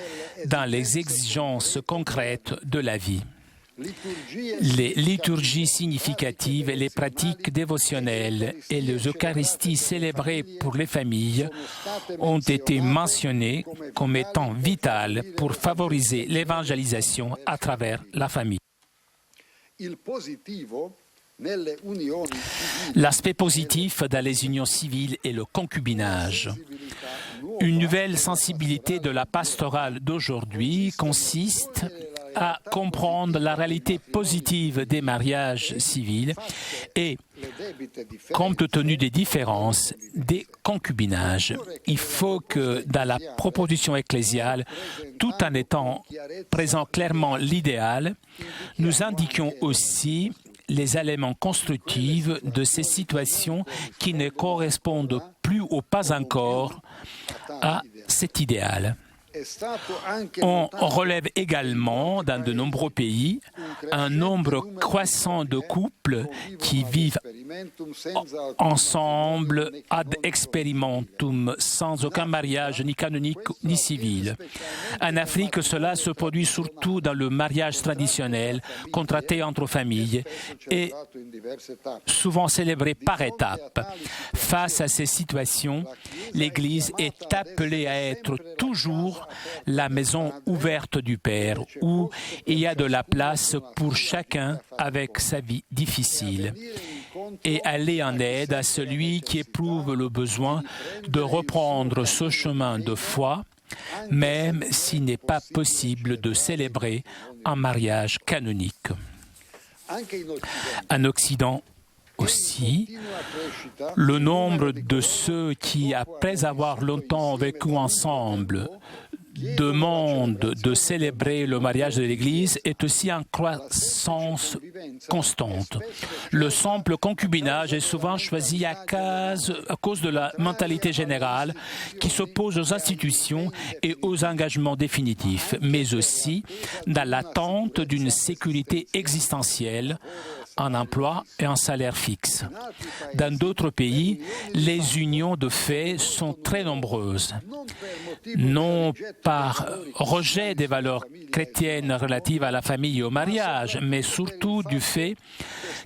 dans les exigences concrètes de la vie. Les liturgies significatives et les pratiques dévotionnelles et les Eucharisties célébrées pour les familles ont été mentionnées comme étant vitales pour favoriser l'évangélisation à travers la famille. L'aspect positif dans les unions civiles est le concubinage. Une nouvelle sensibilité de la pastorale d'aujourd'hui consiste à comprendre la réalité positive des mariages civils et, compte tenu des différences, des concubinages. Il faut que, dans la proposition ecclésiale, tout en étant présent clairement l'idéal, nous indiquions aussi les éléments constructifs de ces situations qui ne correspondent plus ou pas encore à cet idéal. On relève également dans de nombreux pays un nombre croissant de couples qui vivent ensemble ad experimentum sans aucun mariage ni canonique ni civil. En Afrique, cela se produit surtout dans le mariage traditionnel contracté entre familles et souvent célébré par étapes. Face à ces situations, l'Église est appelée à être toujours la maison ouverte du Père, où il y a de la place pour chacun avec sa vie difficile. et aller en aide à celui qui éprouve le besoin de reprendre ce chemin de foi, même s'il n'est pas possible de célébrer un mariage canonique. En Occident aussi, le nombre de ceux qui, après avoir longtemps vécu ensemble, demandent de célébrer le mariage de l'Église est aussi en croissance constante. Le simple concubinage est souvent choisi à cause de la mentalité générale qui s'oppose aux institutions et aux engagements définitifs, mais aussi dans l'attente d'une sécurité existentielle, un emploi et un salaire fixe. Dans d'autres pays, les unions de fait sont très nombreuses, non par rejet des valeurs chrétiennes relatives à la famille et au mariage, mais surtout du fait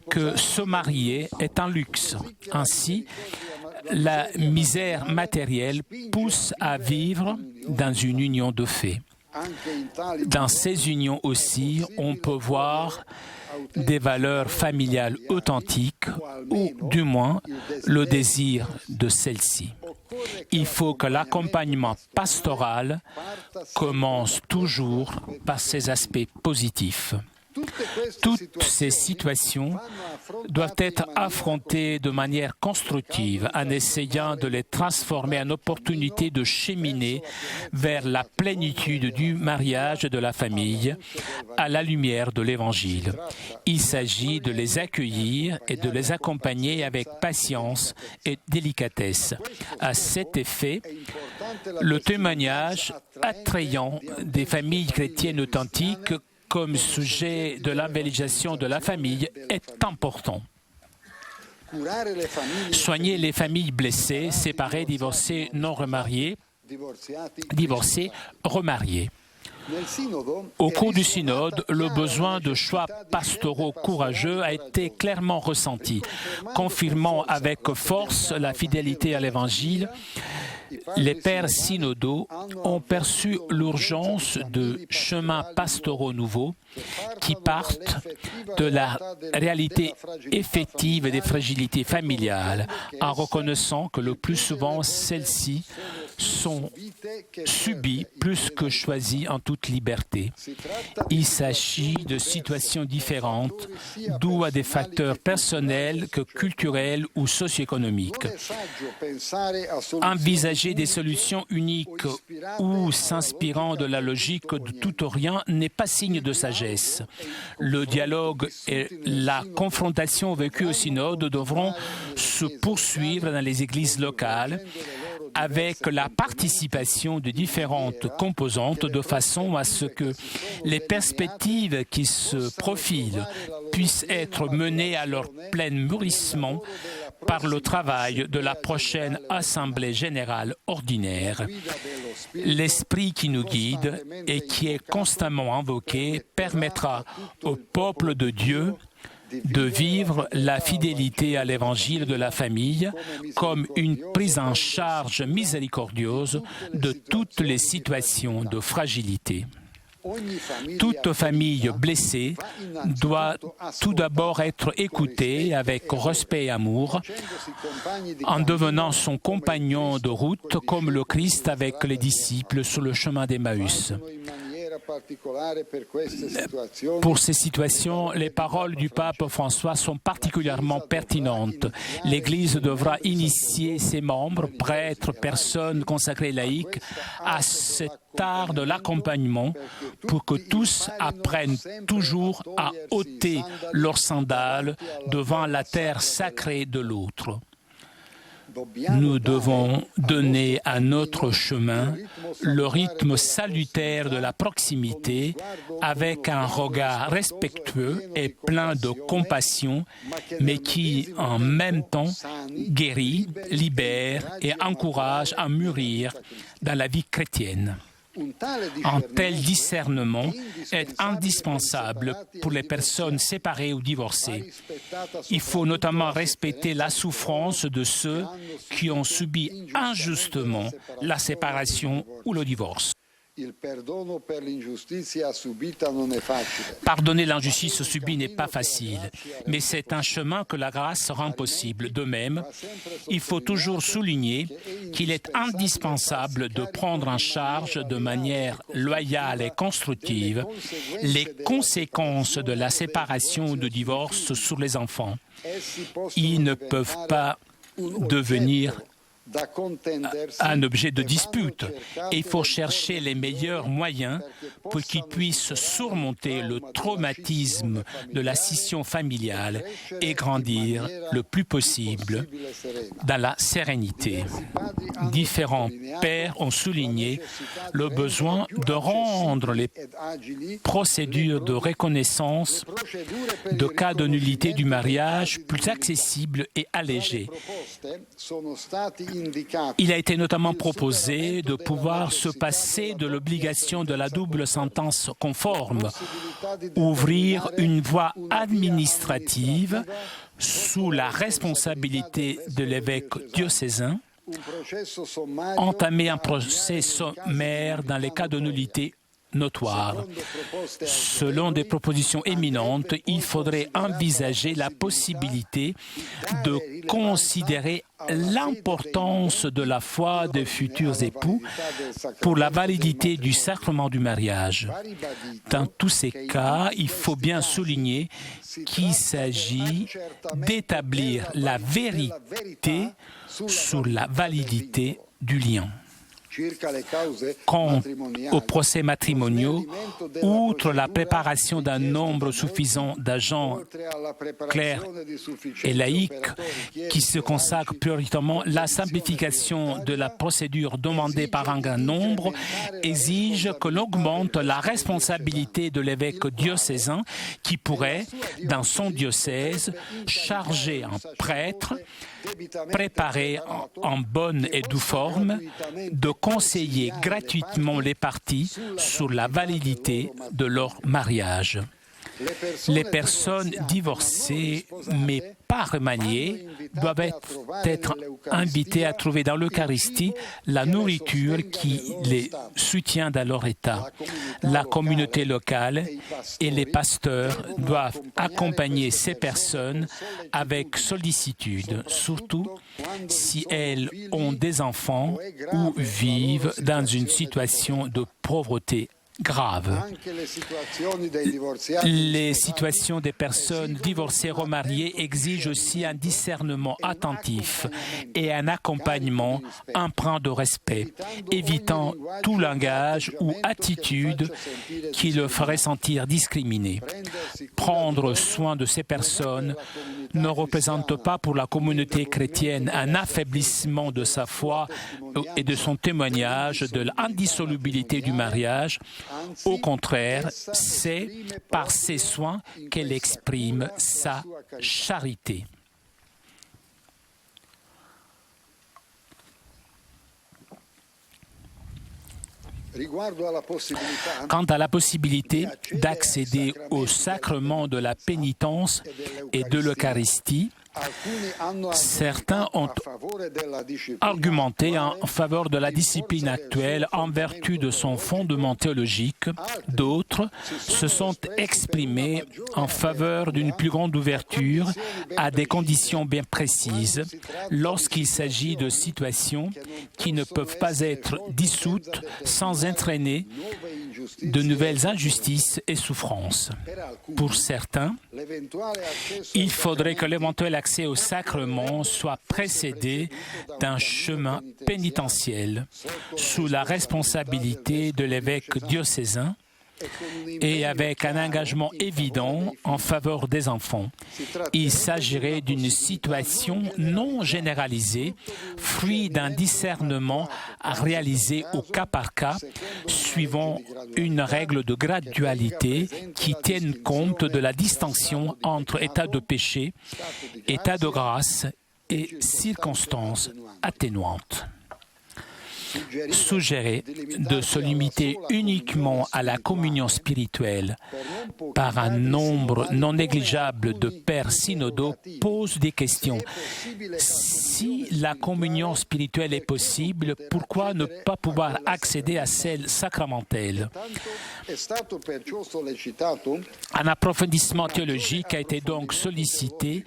que se marier est un luxe. Ainsi, la misère matérielle pousse à vivre dans une union de fait. Dans ces unions aussi, on peut voir des valeurs familiales authentiques ou du moins le désir de celles-ci. Il faut que l'accompagnement pastoral commence toujours par ces aspects positifs. Toutes ces situations doivent être affrontées de manière constructive en essayant de les transformer en opportunités de cheminer vers la plénitude du mariage et de la famille à la lumière de l'Évangile. Il s'agit de les accueillir et de les accompagner avec patience et délicatesse. À cet effet, le témoignage attrayant des familles chrétiennes authentiques comme sujet de l'évangélisation de la famille est important. Soigner les familles blessées, séparées, divorcées, non remariées, divorcées, remariées. Au cours du synode, le besoin de choix pastoraux courageux a été clairement ressenti, confirmant avec force la fidélité à l'Évangile. Les pères synodaux ont perçu l'urgence de chemins pastoraux nouveaux qui partent de la réalité effective des fragilités familiales, en reconnaissant que le plus souvent celles-ci sont subies plus que choisies en toute liberté. Il s'agit de situations différentes, dues à des facteurs personnels que culturels ou socio-économiques. Envisager des solutions uniques ou s'inspirant de la logique de tout ou rien n'est pas signe de sagesse. Le dialogue et la confrontation vécue au synode devront se poursuivre dans les églises locales avec la participation de différentes composantes de façon à ce que les perspectives qui se profilent puissent être menées à leur plein mûrissement par le travail de la prochaine Assemblée générale ordinaire. L'esprit qui nous guide et qui est constamment invoqué permettra au peuple de Dieu de vivre la fidélité à l'évangile de la famille comme une prise en charge miséricordieuse de toutes les situations de fragilité. Toute famille blessée doit tout d'abord être écoutée avec respect et amour, en devenant son compagnon de route comme le Christ avec les disciples sur le chemin d'Emmaüs. Pour ces situations, les paroles du pape François sont particulièrement pertinentes. L'Église devra initier ses membres, prêtres, personnes consacrées laïques, à cet art de l'accompagnement pour que tous apprennent toujours à ôter leurs sandales devant la terre sacrée de l'autre. Nous devons donner à notre chemin le rythme salutaire de la proximité avec un regard respectueux et plein de compassion, mais qui, en même temps, guérit, libère et encourage à mûrir dans la vie chrétienne. Un tel discernement est indispensable pour les personnes séparées ou divorcées. Il faut notamment respecter la souffrance de ceux qui ont subi injustement la séparation ou le divorce. Pardonner l'injustice subie n'est pas facile, mais c'est un chemin que la grâce rend possible. De même, il faut toujours souligner qu'il est indispensable de prendre en charge de manière loyale et constructive les conséquences de la séparation ou du divorce sur les enfants. Ils ne peuvent pas devenir un objet de dispute. Il faut chercher les meilleurs moyens pour qu'ils puissent surmonter le traumatisme de la scission familiale et grandir le plus possible dans la sérénité. Différents pères ont souligné le besoin de rendre les procédures de reconnaissance de cas de nullité du mariage plus accessibles et allégées. Il a été notamment proposé de pouvoir se passer de l'obligation de la double sentence conforme, ouvrir une voie administrative sous la responsabilité de l'évêque diocésain, entamer un procès sommaire dans les cas de nullité notoire. Selon des propositions éminentes, il faudrait envisager la possibilité de considérer l'importance de la foi des futurs époux pour la validité du sacrement du mariage. Dans tous ces cas, il faut bien souligner qu'il s'agit d'établir la vérité sur la validité du lien. Quant aux procès matrimoniaux, outre la préparation d'un nombre suffisant d'agents clercs et laïcs qui se consacrent prioritairement, la simplification de la procédure demandée par un grand nombre exige que l'on augmente la responsabilité de l'évêque diocésain qui pourrait, dans son diocèse, charger un prêtre préparé en bonne et due forme de conseiller gratuitement les parties sur la validité de leur mariage. Les personnes divorcées mais pas remaniées doivent être invitées à trouver dans l'Eucharistie la nourriture qui les soutient dans leur état. La communauté locale et les pasteurs doivent accompagner ces personnes avec sollicitude, surtout si elles ont des enfants ou vivent dans une situation de pauvreté grave. Les situations des personnes divorcées remariées exigent aussi un discernement attentif et un accompagnement empreint de respect, évitant tout langage ou attitude qui le ferait sentir discriminé. Prendre soin de ces personnes ne représente pas pour la communauté chrétienne un affaiblissement de sa foi et de son témoignage de l'indissolubilité du mariage. Au contraire, c'est par ses soins qu'elle exprime sa charité. Quant à la possibilité d'accéder au sacrement de la pénitence et de l'Eucharistie, certains ont argumenté en faveur de la discipline actuelle en vertu de son fondement théologique. D'autres se sont exprimés en faveur d'une plus grande ouverture à des conditions bien précises lorsqu'il s'agit de situations qui ne peuvent pas être dissoutes sans entraîner de nouvelles injustices et souffrances. Pour certains, il faudrait que l'éventuel accès au sacrement soit précédé d'un chemin pénitentiel sous la responsabilité de l'évêque diocésain et avec un engagement évident en faveur des enfants. Il s'agirait d'une situation non généralisée, fruit d'un discernement à réaliser au cas par cas, suivant une règle de gradualité qui tienne compte de la distinction entre état de péché, état de grâce et circonstances atténuantes. suggérer de se limiter uniquement à la communion spirituelle par un nombre non négligeable de pères synodaux pose des questions. Si la communion spirituelle est possible, pourquoi ne pas pouvoir accéder à celle sacramentelle? Un approfondissement théologique a été donc sollicité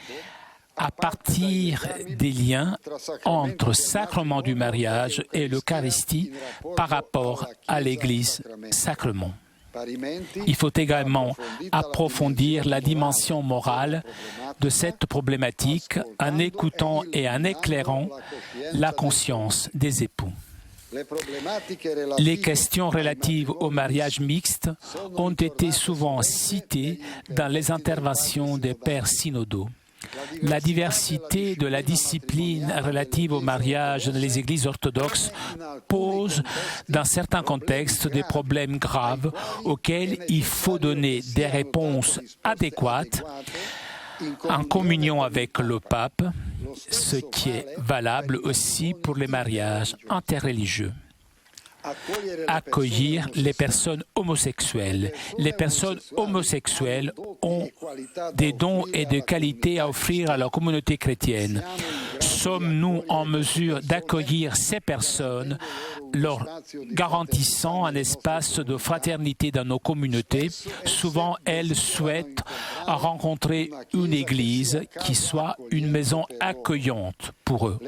à partir des liens entre sacrement du mariage et l'Eucharistie par rapport à l'Église sacrement. Il faut également approfondir la dimension morale de cette problématique en écoutant et en éclairant la conscience des époux. Les questions relatives au mariage mixte ont été souvent citées dans les interventions des pères synodaux. La diversité de la discipline relative au mariage dans les églises orthodoxes pose, dans certains contextes, des problèmes graves auxquels il faut donner des réponses adéquates en communion avec le pape, ce qui est valable aussi pour les mariages interreligieux. Accueillir les personnes homosexuelles. Les personnes homosexuelles ont des dons et des qualités à offrir à la communauté chrétienne. Sommes-nous en mesure d'accueillir ces personnes, leur garantissant un espace de fraternité dans nos communautés? Souvent, elles souhaitent rencontrer une église qui soit une maison accueillante pour eux.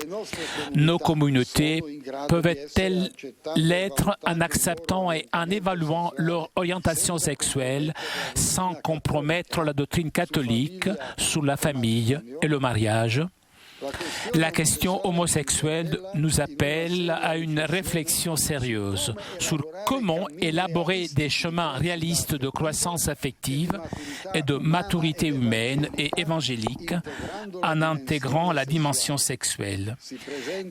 Nos communautés peuvent-elles l'être en acceptant et en évaluant leur orientation sexuelle sans compromettre la doctrine catholique sur la famille et le mariage? La question homosexuelle nous appelle à une réflexion sérieuse sur comment élaborer des chemins réalistes de croissance affective et de maturité humaine et évangélique en intégrant la dimension sexuelle.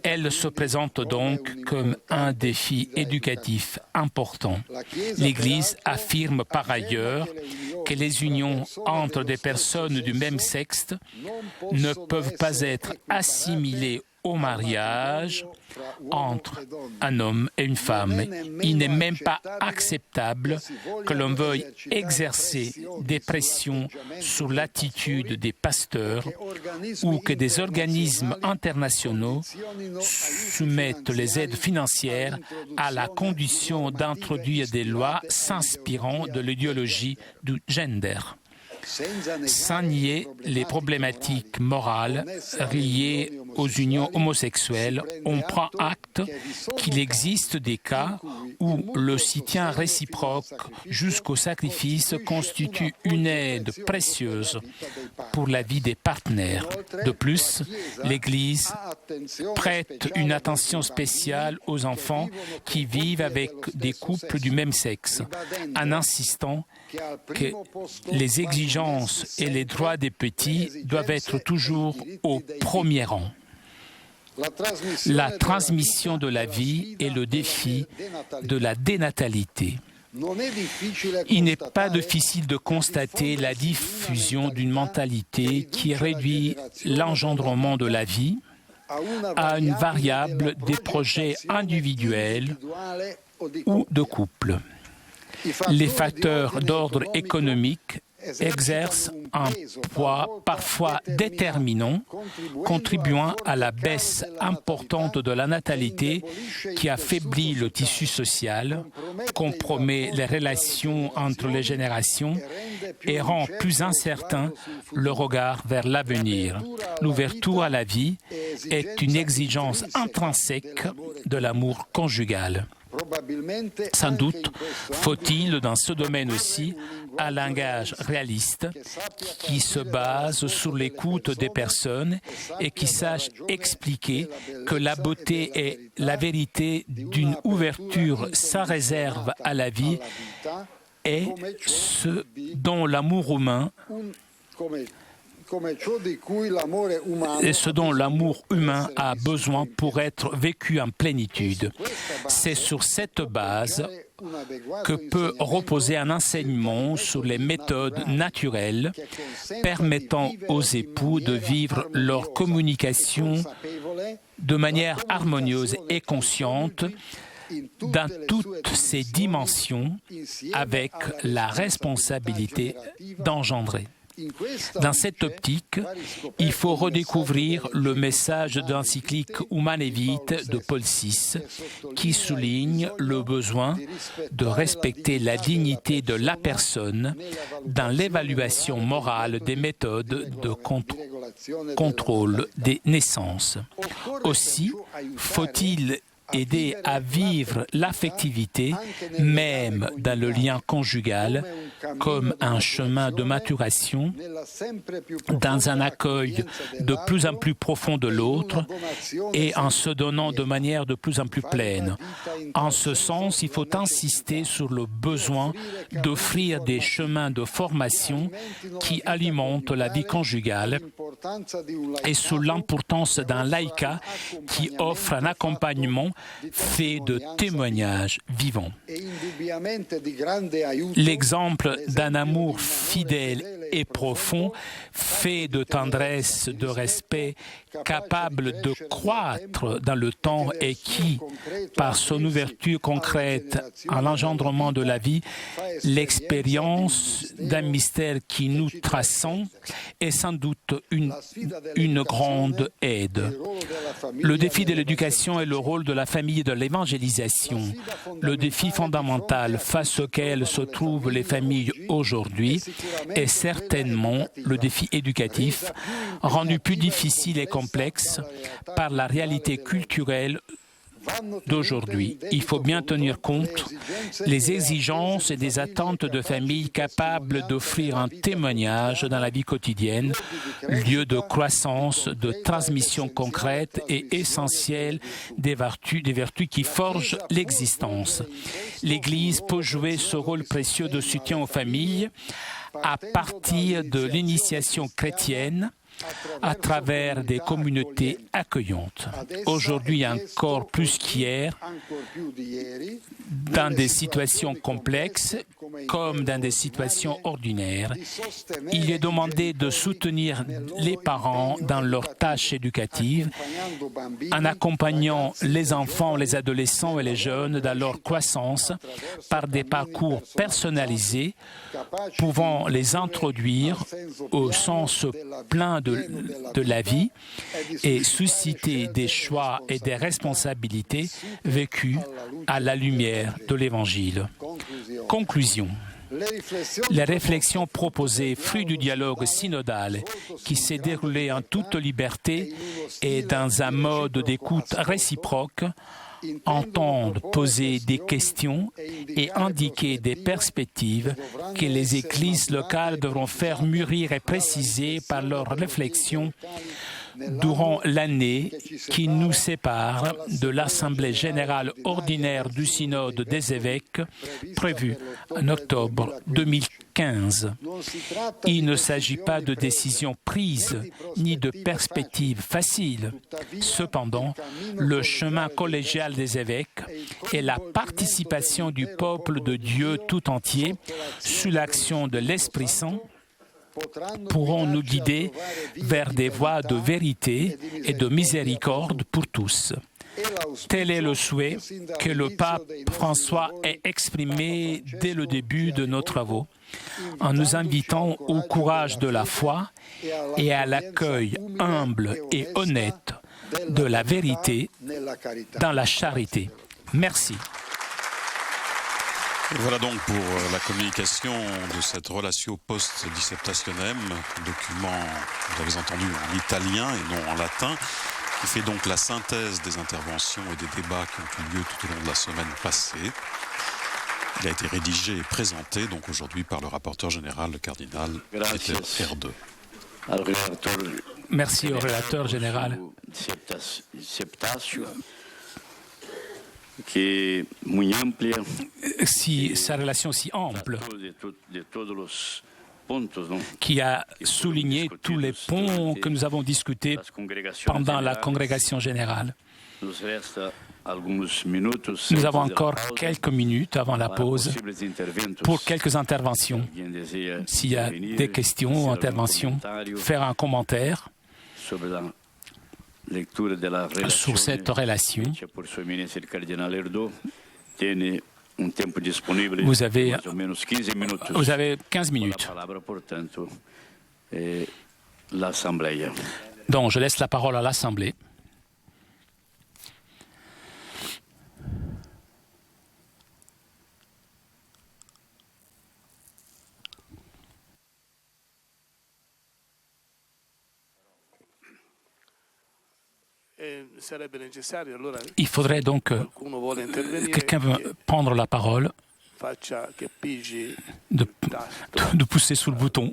Elle se présente donc comme un défi éducatif important. L'Église affirme par ailleurs que les unions entre des personnes du même sexe ne peuvent pas être assimilées au mariage entre un homme et une femme. Il n'est même pas acceptable que l'on veuille exercer des pressions sur l'attitude des pasteurs ou que des organismes internationaux soumettent les aides financières à la condition d'introduire des lois s'inspirant de l'idéologie du gender. Sans nier les problématiques morales liées aux unions homosexuelles, on prend acte qu'il existe des cas où le soutien réciproque jusqu'au sacrifice constitue une aide précieuse pour la vie des partenaires. De plus, l'Église prête une attention spéciale aux enfants qui vivent avec des couples du même sexe, en insistant que les exigences et les droits des petits doivent être toujours au premier rang. La transmission de la vie est le défi de la dénatalité. Il n'est pas difficile de constater la diffusion d'une mentalité qui réduit l'engendrement de la vie à une variable des projets individuels ou de couple. Les facteurs d'ordre économique exercent un poids parfois déterminant, contribuant à la baisse importante de la natalité qui affaiblit le tissu social, compromet les relations entre les générations et rend plus incertain le regard vers l'avenir. L'ouverture à la vie est une exigence intrinsèque de l'amour conjugal. Sans doute faut-il dans ce domaine aussi un langage réaliste qui se base sur l'écoute des personnes et qui sache expliquer que la beauté et la vérité d'une ouverture sans réserve à la vie est ce dont l'amour humain a besoin pour être vécu en plénitude. C'est sur cette base que peut reposer un enseignement sur les méthodes naturelles permettant aux époux de vivre leur communication de manière harmonieuse et consciente dans toutes ses dimensions avec la responsabilité d'engendrer. Dans cette optique, il faut redécouvrir le message de l'encyclique Humane Vitae de Paul VI qui souligne le besoin de respecter la dignité de la personne dans l'évaluation morale des méthodes de contrôle des naissances. Aussi, faut-il aider à vivre l'affectivité, même dans le lien conjugal, comme un chemin de maturation, dans un accueil de plus en plus profond de l'autre et en se donnant de manière de plus en plus pleine. En ce sens, il faut insister sur le besoin d'offrir des chemins de formation qui alimentent la vie conjugale et sur l'importance d'un laïcat qui offre un accompagnement fait de témoignages vivants. L'exemple d'un amour fidèle et profond, fait de tendresse, de respect, capable de croître dans le temps et qui, par son ouverture concrète à l'engendrement de la vie, l'expérience d'un mystère qui nous transcende est sans doute une grande aide. Le défi de l'éducation et le rôle de la famille et de l'évangélisation, le défi fondamental face auquel se trouvent les familles aujourd'hui est certainement le défi éducatif, rendu plus difficile et complexe par la réalité culturelle d'aujourd'hui. Il faut bien tenir compte des exigences et des attentes de familles capables d'offrir un témoignage dans la vie quotidienne, lieu de croissance, de transmission concrète et essentielle des vertus qui forgent l'existence. L'Église peut jouer ce rôle précieux de soutien aux familles à partir de l'initiation chrétienne, à travers des communautés accueillantes. Aujourd'hui encore plus qu'hier, dans des situations complexes comme dans des situations ordinaires, il est demandé de soutenir les parents dans leurs tâches éducatives en accompagnant les enfants, les adolescents et les jeunes dans leur croissance par des parcours personnalisés pouvant les introduire au sens plein de la vie et susciter des choix et des responsabilités vécues à la lumière de l'Évangile. Conclusion. Les réflexions proposées, fruit du dialogue synodal qui s'est déroulé en toute liberté et dans un mode d'écoute réciproque, entendent poser des questions et indiquer des perspectives que les églises locales devront faire mûrir et préciser par leurs réflexions durant l'année qui nous sépare de l'Assemblée générale ordinaire du Synode des évêques prévue en octobre 2015. Il ne s'agit pas de décisions prises ni de perspectives faciles. Cependant, le chemin collégial des évêques et la participation du peuple de Dieu tout entier sous l'action de l'Esprit Saint pourront nous guider vers des voies de vérité et de miséricorde pour tous. Tel est le souhait que le pape François ait exprimé dès le début de nos travaux, en nous invitant au courage de la foi et à l'accueil humble et honnête de la vérité dans la charité. Merci. Voilà donc pour la communication de cette Relatio Post Disceptationem, document, vous avez entendu, en italien et non en latin, qui fait donc la synthèse des interventions et des débats qui ont eu lieu tout au long de la semaine passée. Il a été rédigé et présenté donc aujourd'hui par le rapporteur général, le cardinal Peter Erde. Merci au relateur général. Si sa relation si ample, qui a souligné tous les points que nous avons discutés pendant la congrégation générale. Nous avons encore quelques minutes avant la pause pour quelques interventions. S'il y a des questions ou interventions, faire un commentaire sur cette relation. Vous avez 15 minutes. Donc, je laisse la parole à l'Assemblée. Il faudrait donc que quelqu'un veut prendre la parole, de pousser sous le bouton.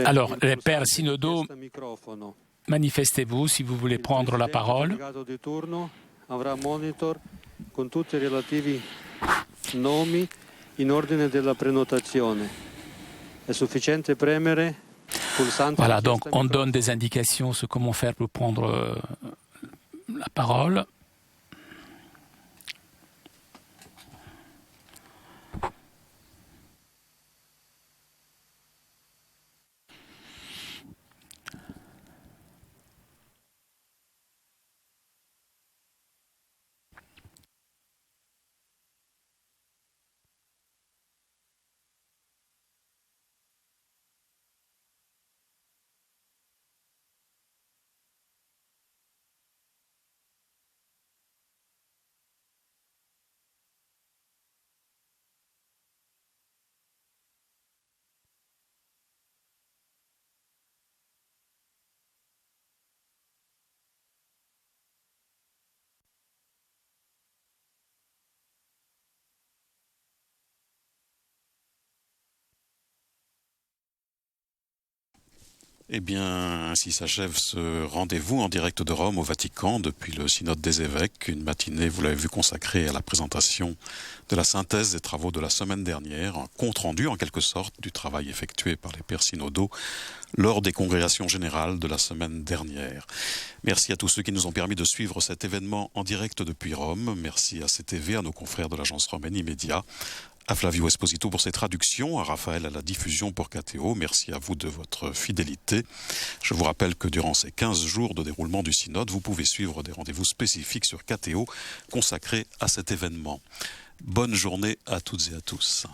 Alors, les pères synodaux, manifestez-vous si vous voulez prendre la parole. Nomi in ordine della prenotazione. È sufficiente premere pulsante. Voilà, donc on donne des indications sur comment faire pour prendre la parole. Eh bien, ainsi s'achève ce rendez-vous en direct de Rome au Vatican depuis le Synode des évêques. Une matinée, vous l'avez vu, consacrée à la présentation de la synthèse des travaux de la semaine dernière, un compte-rendu en quelque sorte du travail effectué par les pères synodaux lors des congrégations générales de la semaine dernière. Merci à tous ceux qui nous ont permis de suivre cet événement en direct depuis Rome. Merci à CTV, à nos confrères de l'agence Romaine Media, à Flavio Esposito pour ses traductions, à Raphaël à la diffusion pour KTO. Merci à vous de votre fidélité. Je vous rappelle que durant ces 15 jours de déroulement du synode, vous pouvez suivre des rendez-vous spécifiques sur KTO consacrés à cet événement. Bonne journée à toutes et à tous.